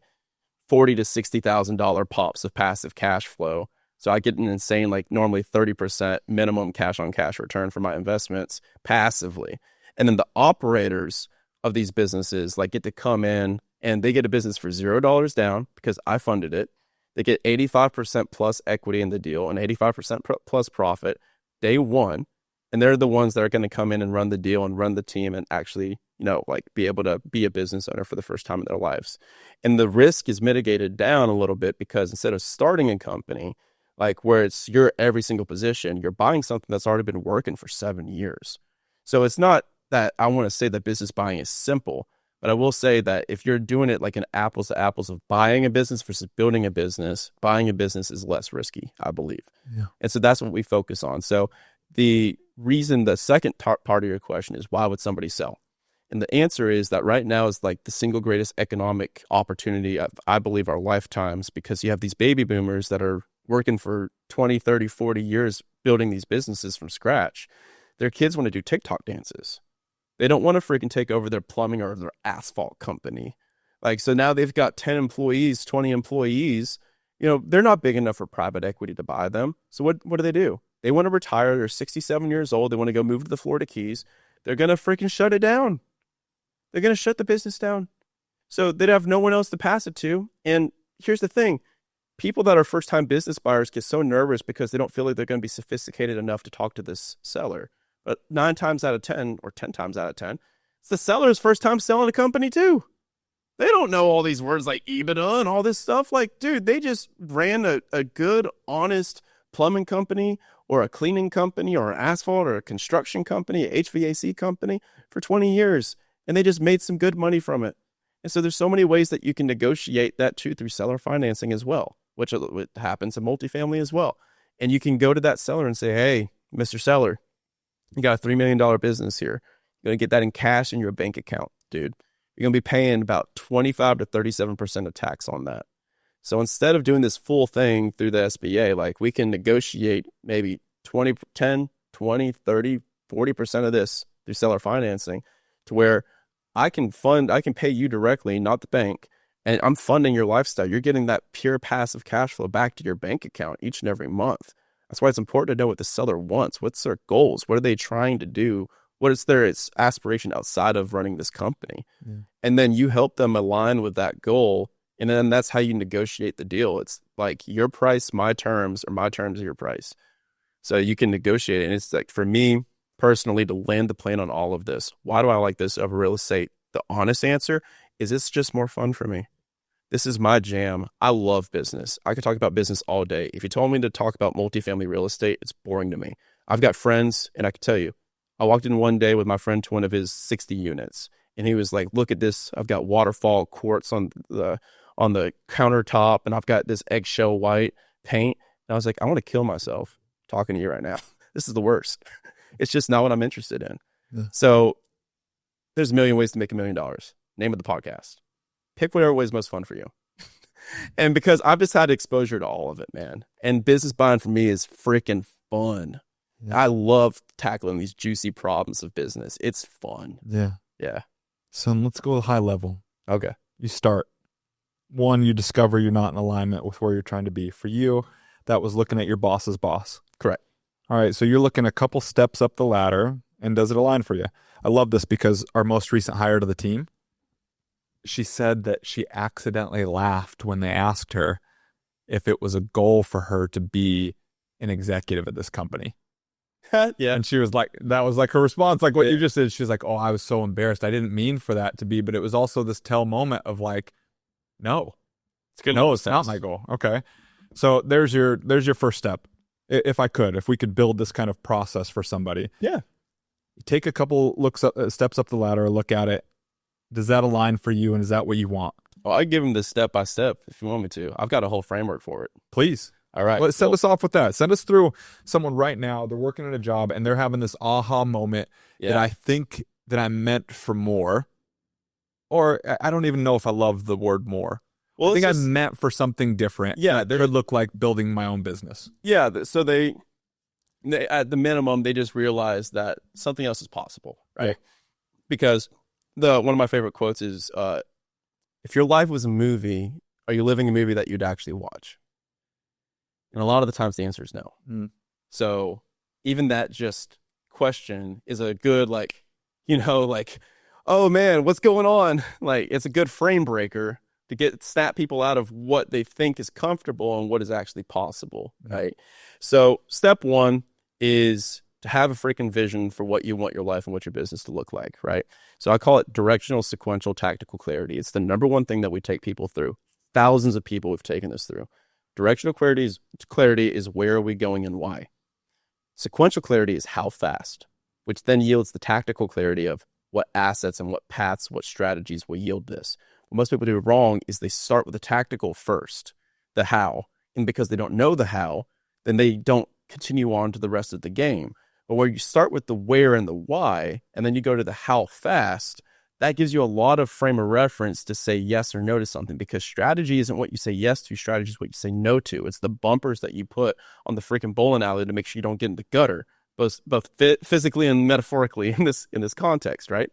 $40,000 to $60,000 pops of passive cash flow. So I get an insane, like normally 30% minimum cash on cash return for my investments passively. And then the operators of these businesses like get to come in and they get a business for $0 down because I funded it. They get 85% plus equity in the deal and 85% plus profit day one. And they're the ones that are going to come in and run the deal and run the team and actually, like be able to be a business owner for the first time in their lives. And the risk is mitigated down a little bit because instead of starting a company, like where it's your every single position, you're buying something that's already been working for 7 years. So it's not that I want to say that business buying is simple, but I will say that if you're doing it like an apples to apples of buying a business versus building a business, buying a business is less risky, I believe. Yeah. And so that's what we focus on. So the reason, the second part of your question is, why would somebody sell? And the answer is that right now is like the single greatest economic opportunity of, I believe, our lifetimes, because you have these baby boomers that are working for 20, 30, 40 years building these businesses from scratch. Their kids want to do TikTok dances. They don't want to freaking take over their plumbing or their asphalt company. Like, so now they've got 10 employees, 20 employees. They're not big enough for private equity to buy them. So what do? They want to retire. They're 67 years old. They want to go move to the Florida Keys. They're going to freaking shut it down. They're going to shut the business down. So they'd have no one else to pass it to. And here's the thing. People that are first-time business buyers get so nervous because they don't feel like they're going to be sophisticated enough to talk to this seller. But 9 times out of 10, or 10 times out of 10, it's the seller's first time selling a company too. They don't know all these words like EBITDA and all this stuff. Like, dude, they just ran a good, honest plumbing company or a cleaning company or an asphalt or a construction company, a HVAC company for 20 years. And they just made some good money from it. And so there's so many ways that you can negotiate that too through seller financing as well, which happens in multifamily as well. And you can go to that seller and say, hey, Mr. Seller, you got a $3 million business here. You're going to get that in cash in your bank account, dude. You're going to be paying about 25 to 37% of tax on that. So instead of doing this full thing through the SBA, like we can negotiate maybe 20, 10, 20, 30, 40% of this through seller financing to where I can pay you directly, not the bank, and I'm funding your lifestyle. You're getting that pure passive cash flow back to your bank account each and every month. That's why it's important to know what the seller wants. What's their goals? What are they trying to do? What is their aspiration outside of running this company? Yeah. And then you help them align with that goal. And then that's how you negotiate the deal. It's like your price, my terms, or my terms, your price. So you can negotiate it. And it's like, for me personally, to land the plane on all of this, why do I like this over real estate? The honest answer is it's just more fun for me. This is my jam. I love business. I could talk about business all day. If you told me to talk about multifamily real estate, it's boring to me. I've got friends, and I can tell you, I walked in one day with my friend to one of his 60 units, and he was like, look at this. I've got waterfall quartz on the countertop, and I've got this eggshell white paint. And I was like, I want to kill myself talking to you right now. This is the worst. It's just not what I'm interested in. Yeah. So there's a million ways to make $1 million. Name of the podcast. Pick whatever way is most fun for you. And because I've just had exposure to all of it, man. And business buying for me is freaking fun. Yeah. I love tackling these juicy problems of business. It's fun. Yeah. Yeah. So let's go high level. Okay. You start. 1, you discover you're not in alignment with where you're trying to be. For you, that was looking at your boss's boss. Correct. All right. So you're looking a couple steps up the ladder, and does it align for you? I love this because our most recent hire to the team, she said that she accidentally laughed when they asked her if it was a goal for her to be an executive at this company. Yeah. And she was like, that was like her response, like what you just said. She's like, oh, I was so embarrassed. I didn't mean for that to be, but it was also this tell moment of like, no, it's not my goal. Okay. So there's your first step. If we could build this kind of process for somebody. Yeah. take a couple steps up the ladder, look at it. Does that align for you, and is that what you want? Well, I give them this step by step if you want me to. I've got a whole framework for it. Please. All right. Let's send us off with that. Send us through someone right now. They're working at a job and they're having this aha moment that I think that I'm meant for more. Or I don't even know if I love the word more. Well, I think I'm meant for something different. Yeah. It could look like building my own business. Yeah. So they at the minimum, they just realize that something else is possible, right? Yeah. Because one of my favorite quotes is, if your life was a movie, are you living a movie that you'd actually watch? And a lot of the times the answer is no. Mm. So even that just question is a good, like, oh man, what's going on? Like, it's a good frame breaker to snap people out of what they think is comfortable and what is actually possible, right? So step one is to have a freaking vision for what you want your life and what your business to look like, right? So I call it directional, sequential, tactical clarity. It's the number one thing that we take people through. Thousands of people have taken this through. Directional clarity is where are we going and why. Sequential clarity is how fast, which then yields the tactical clarity of what assets and what paths, what strategies will yield this. What most people do wrong is they start with the tactical first, the how, and because they don't know the how, then they don't continue on to the rest of the game. But where you start with the where and the why, and then you go to the how fast, that gives you a lot of frame of reference to say yes or no to something, because strategy isn't what you say yes to, strategy is what you say no to. It's the bumpers that you put on the freaking bowling alley to make sure you don't get in the gutter, both physically and metaphorically in this context, right?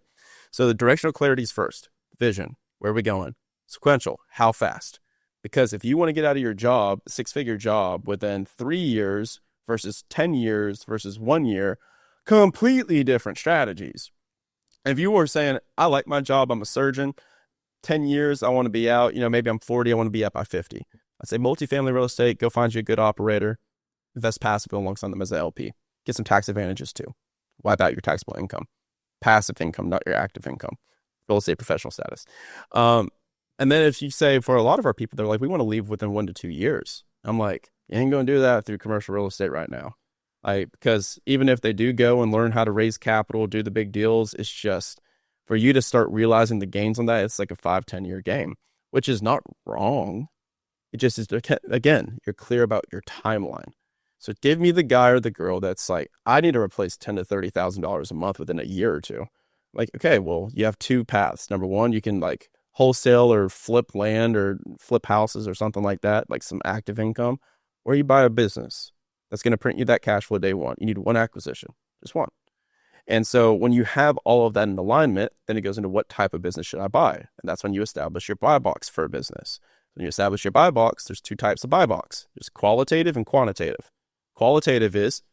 So the directional clarity is first. Vision, where are we going? Sequential, how fast? Because if you want to get out of your job, six-figure job, within 3 years versus 10 years versus 1 year, completely different strategies. If you were saying, I like my job, I'm a surgeon, 10 years, I want to be out, maybe I'm 40, I want to be out by 50. I'd say multifamily real estate, go find you a good operator, invest passively alongside them as an LP. Get some tax advantages too. Wipe out your taxable income. Passive income, not your active income. Real estate professional status. And then if you say, for a lot of our people, they're like, we want to leave within 1 to 2 years. I'm like, you ain't going to do that through commercial real estate right now. Because even if they do go and learn how to raise capital, do the big deals, it's just for you to start realizing the gains on that, it's like a 5-10 year game, which is not wrong. It just is, again, you're clear about your timeline. So give me the guy or the girl that's like, I need to replace $10,000 to $30,000 a month within a year or two. Like, okay, well, you have two paths. Number one, you can like wholesale or flip land or flip houses or something like that, like some active income, or you buy a business that's going to print you that cash flow day one. You need one acquisition, just one. And so when you have all of that in alignment, then it goes into what type of business should I buy? And that's when you establish your buy box for a business. When you establish your buy box, there's two types of buy box. There's qualitative and quantitative. Qualitative is,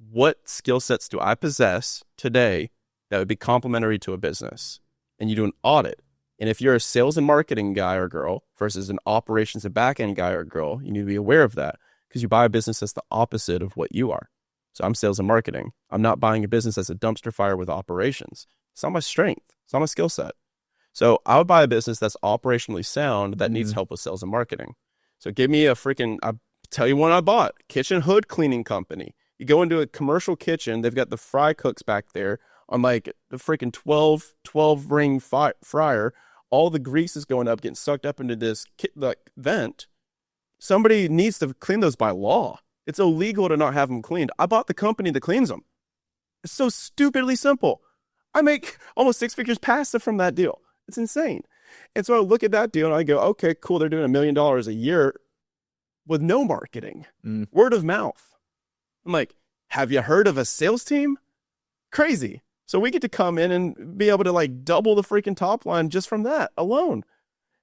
what skill sets do I possess today that would be complementary to a business? And you do an audit. And if you're a sales and marketing guy or girl versus an operations and back-end guy or girl, you need to be aware of that, because you buy a business that's the opposite of what you are. So I'm sales and marketing. I'm not buying a business that's a dumpster fire with operations. It's not my strength. It's not my skill set. So I would buy a business that's operationally sound that needs help with sales and marketing. So give me I'll tell you one I bought, kitchen hood cleaning company. You go into a commercial kitchen, they've got the fry cooks back there on like the freaking 12 ring fryer. All the grease is going up, getting sucked up into this vent. Somebody needs to clean those by law. It's illegal to not have them cleaned. I bought the company that cleans them. It's so stupidly simple. I make almost 6 figures passive from that deal. It's insane. And so I look at that deal and I go, okay, cool. They're doing $1 million a year with no marketing, word of mouth. I'm like, have you heard of a sales team? Crazy. So we get to come in and be able to like double the freaking top line just from that alone.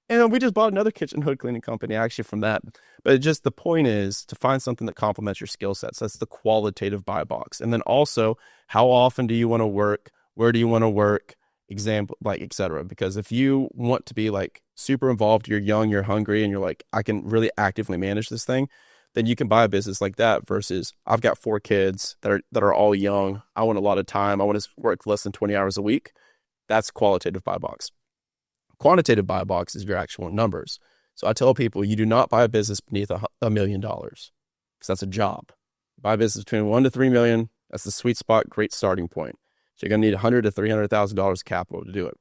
And we just bought another kitchen hood cleaning company actually from that. But just the point is to find something that complements your skill sets. That's the qualitative buy box. And then also, how often do you want to work? Where do you want to work? Example, like, et cetera. Because if you want to be like super involved, you're young, you're hungry, and you're like, I can really actively manage this thing, then you can buy a business like that versus I've got 4 kids that are all young. I want a lot of time. I want to work less than 20 hours a week. That's qualitative buy box. Quantitative buy box is your actual numbers. So I tell people, you do not buy a business beneath $1 million, because that's a job. Buy a business between 1 to 3 million. That's the sweet spot. Great starting point. So you're going to need $100,000 to $300,000 capital to do it.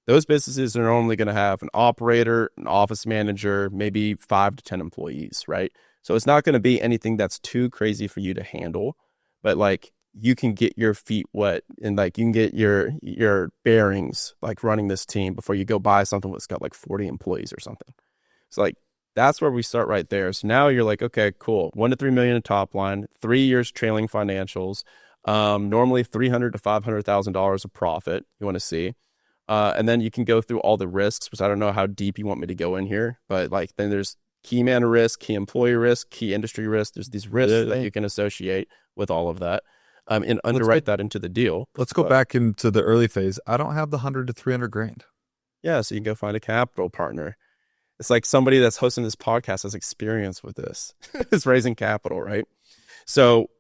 Those businesses are only going to have an operator, an office manager, maybe 5 to 10 employees, right? So it's not going to be anything that's too crazy for you to handle, but like you can get your feet wet and like you can get your bearings like running this team before you go buy something that's got like 40 employees or something. So like that's where we start right there. So now you're like, okay, cool. 1 to 3 million in top line, 3 years trailing financials, normally $300,000 to $500,000 of profit you want to see. And then you can go through all the risks, which I don't know how deep you want me to go in here, but like then there's key man risk, key employee risk, key industry risk. There's these risks that you can associate with all of that, and underwrite that into the deal. Let's go back into the early phase. I don't have the 100 to 300 grand. Yeah, so you can go find a capital partner. It's like somebody that's hosting this podcast has experience with this. It's raising capital, right? So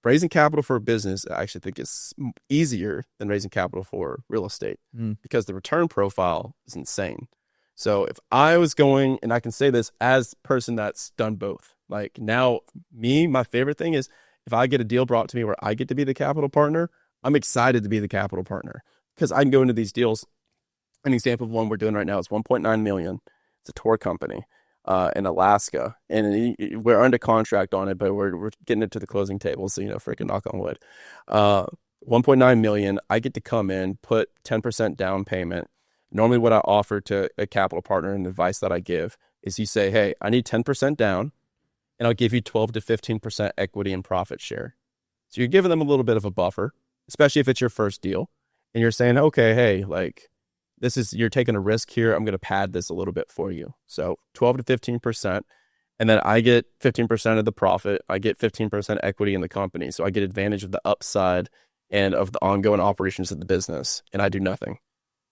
raising capital for a business, I actually think is easier than raising capital for real estate because the return profile is insane. So if I was going, and I can say this as a person that's done both, like now my favorite thing is if I get a deal brought to me where I get to be the capital partner, I'm excited to be the capital partner because I can go into these deals. An example of one we're doing right now is 1.9 million. It's a tour company in Alaska, and we're under contract on it, but we're getting it to the closing table. So, freaking knock on wood. 1.9 million. I get to come in, put 10% down payment. Normally what I offer to a capital partner and the advice that I give is you say, hey, I need 10% down and I'll give you 12 to 15% equity and profit share. So you're giving them a little bit of a buffer, especially if it's your first deal. And you're saying, okay, hey, like you're taking a risk here. I'm going to pad this a little bit for you. So 12 to 15%. And then I get 15% of the profit. I get 15% equity in the company. So I get advantage of the upside and of the ongoing operations of the business. And I do nothing.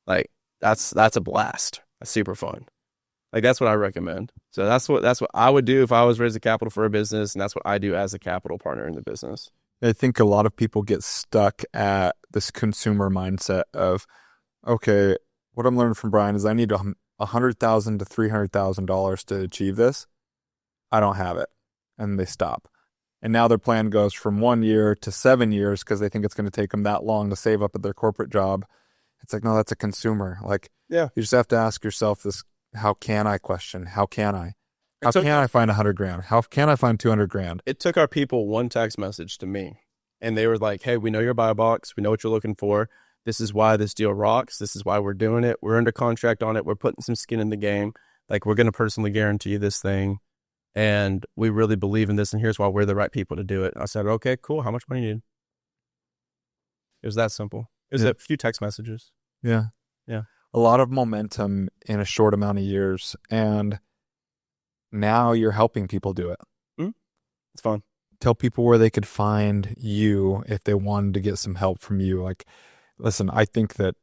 Like that's a blast. That's super fun. Like that's what I recommend. So that's what I would do if I was raising capital for a business. And that's what I do as a capital partner in the business. I think a lot of people get stuck at this consumer mindset of, okay, what I'm learning from Brian is I need $100,000 to $300,000 to achieve this. I don't have it. And they stop. And now their plan goes from 1 year to 7 years because they think it's going to take them that long to save up at their corporate job. It's like, no, that's a consumer. Like, yeah, you just have to ask yourself this, how can I question? How can I? How can I find 100 grand? How can I find 200 grand? It took our people one text message to me. And they were like, hey, we know your buy box. We know what you're looking for. This is why this deal rocks. This is why we're doing it. We're under contract on it. We're putting some skin in the game. Like, we're going to personally guarantee this thing. And we really believe in this. And here's why we're the right people to do it. I said, okay, cool. How much money do you need? It was that simple. It was a few text messages. Yeah. Yeah. A lot of momentum in a short amount of years. And now you're helping people do it. It's fun. Tell people where they could find you if they wanted to get some help from you. Like, listen, I think that,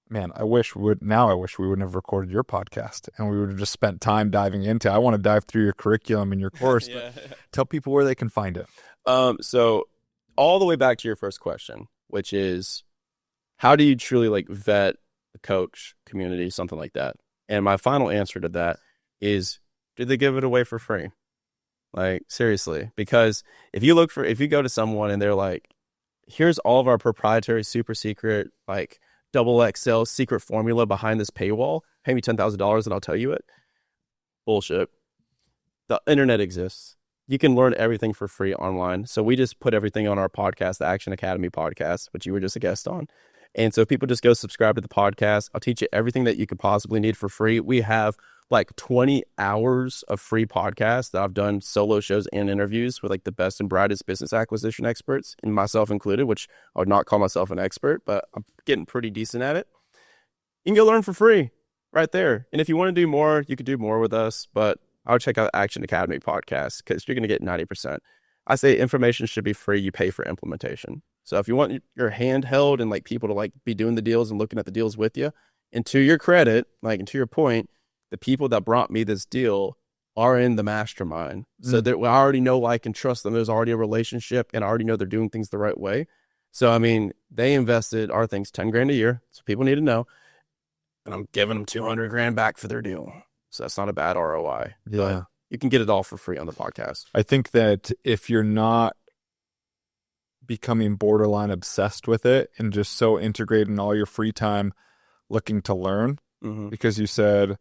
man, I wish we wouldn't have recorded your podcast and we would have just spent time diving into. I want to dive through your curriculum and your course, but tell people where they can find it. So all the way back to your first question, which is how do you truly like vet a coach community, something like that? And my final answer to that is, did they give it away for free? Like, seriously, because if you go to someone and they're like, here's all of our proprietary super secret, like XXL secret formula behind this paywall, pay me $10,000 and I'll tell you it. Bullshit. The internet exists. You can learn everything for free online. So we just put everything on our podcast, the Action Academy podcast, which you were just a guest on. And so people just go subscribe to the podcast. I'll teach you everything that you could possibly need for free. We have like 20 hours of free podcasts that I've done solo shows and interviews with like the best and brightest business acquisition experts, and myself included, which I would not call myself an expert, but I'm getting pretty decent at it. You can go learn for free right there. And if you want to do more, you could do more with us, but I would check out Action Academy podcast because you're going to get 90%. I say information should be free. You pay for implementation. So if you want your hand held and like people to like be doing the deals and looking at the deals with you, and to your credit, like, and to your point, the people that brought me this deal are in the mastermind. So that we already know, like, and trust them. There's already a relationship and I already know they're doing things the right way. So, I mean, they invested our things 10 grand a year. So people need to know. And I'm giving them 200 grand back for their deal. So that's not a bad ROI. Yeah. But you can get it all for free on the podcast. I think that if you're not becoming borderline obsessed with it and just so integrated in all your free time looking to learn? Because you said,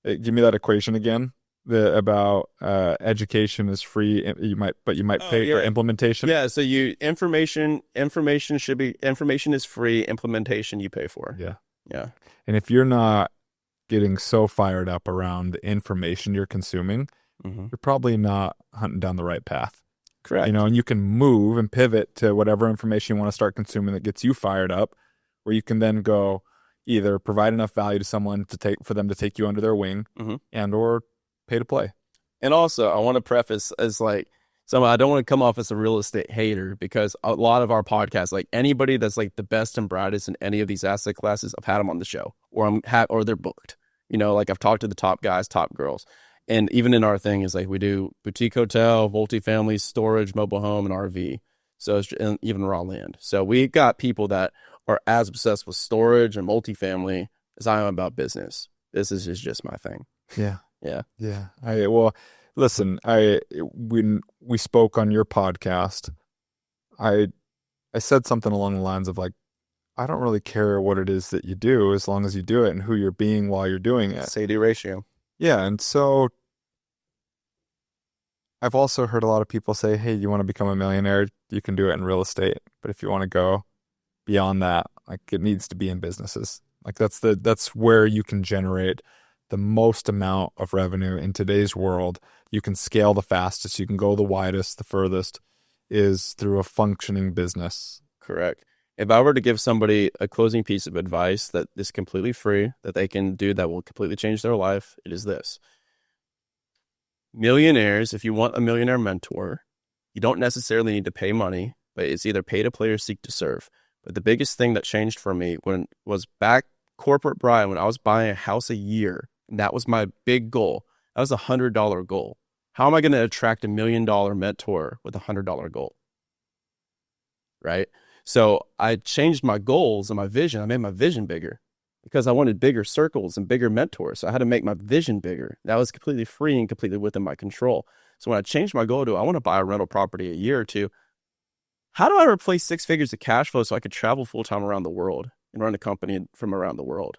give me that equation again. About education is free. You might pay for implementation. Yeah. So information is free. Implementation you pay for. Yeah. Yeah. And if you're not getting so fired up around the information you're consuming, you're probably not hunting down the right path. Correct. You know, and you can move and pivot to whatever information you want to start consuming that gets you fired up, where you can then go either provide enough value to someone for them to take you under their wing, and or pay to play. And also, I want to preface as like, I don't want to come off as a real estate hater, because a lot of our podcasts, like anybody that's like the best and brightest in any of these asset classes, I've had them on the show, or or they're booked. You know, like I've talked to the top guys, top girls. And even in our thing is like we do boutique hotel, multifamily, storage, mobile home, and RV. So it's even raw land. So we got people that are as obsessed with storage and multifamily as I am about business. This is just my thing. Yeah. Yeah. Yeah. Well, listen, when we spoke on your podcast, I said something along the lines of like, I don't really care what it is that you do as long as you do it and who you're being while you're doing it. Say-do ratio. Yeah. And so I've also heard a lot of people say, hey, you want to become a millionaire? You can do it in real estate. But if you want to go beyond that, like it needs to be in businesses. Like that's where you can generate the most amount of revenue in today's world. You can scale the fastest, you can go the widest, the furthest, is through a functioning business. Correct. If I were to give somebody a closing piece of advice that is completely free, that they can do that will completely change their life, it is this. Millionaires, if you want a millionaire mentor, you don't necessarily need to pay money, but it's either pay to play or seek to serve. But the biggest thing that changed for me was back corporate Brian, when I was buying a house a year, and that was my big goal. That was $100 goal. How am I going to attract $1 million mentor with $100 goal? Right? So I changed my goals and my vision. I made my vision bigger because I wanted bigger circles and bigger mentors. So I had to make my vision bigger. That was completely free and completely within my control. So when I changed my goal to, I want to buy a rental property a year or two, how do I replace 6 figures of cash flow so I could travel full time around the world and run a company from around the world?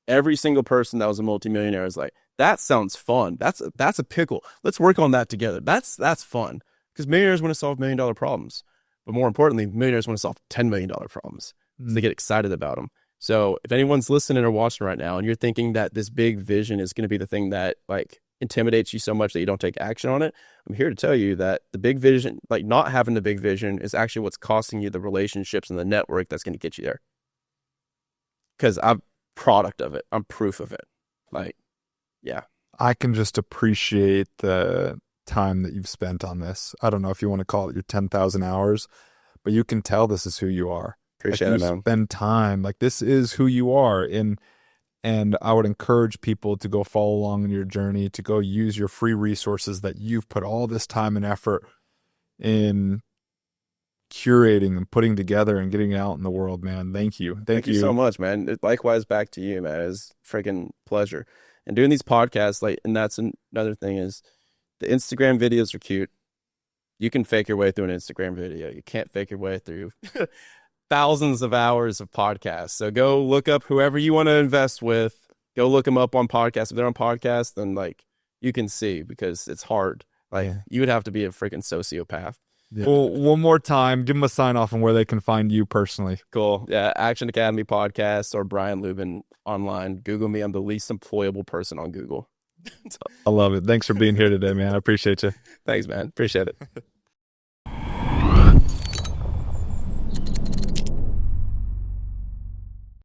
Every single person that was a multimillionaire is like, that sounds fun. That's a pickle. Let's work on that together. That's fun, because millionaires want to solve $1 million problems. But more importantly, millionaires want to solve $10 million problems. So they get excited about them. So if anyone's listening or watching right now and you're thinking that this big vision is going to be the thing that like intimidates you so much that you don't take action on it, I'm here to tell you that the big vision, like not having the big vision, is actually what's costing you the relationships and the network that's going to get you there. Because I'm product of it. I'm proof of it. Like, yeah. I can just appreciate the time that you've spent on this. I don't know if you want to call it your 10,000 hours, but you can tell this is who you are. Appreciate like it, man. Spend time. Like this is who you are. And I would encourage people to go follow along in your journey, to go use your free resources that you've put all this time and effort in curating and putting together and getting it out in the world, man. Thank you. Thank you so much, man. Likewise back to you, man. It's a freaking pleasure. And doing these podcasts, like, and that's another thing is the Instagram videos are cute. You can fake your way through an Instagram video. You can't fake your way through thousands of hours of podcasts. So go look up whoever you want to invest with. Go look them up on podcasts. If they're on podcasts, then like you can see, because it's hard. Like you would have to be a freaking sociopath. Yeah. Well, one more time, give them a sign off on where they can find you personally. Cool. Yeah, Action Academy Podcast or Brian Luebben online. Google me. I'm the least employable person on Google. I love it. Thanks for being here today, man. I appreciate you. Thanks, man. Appreciate it.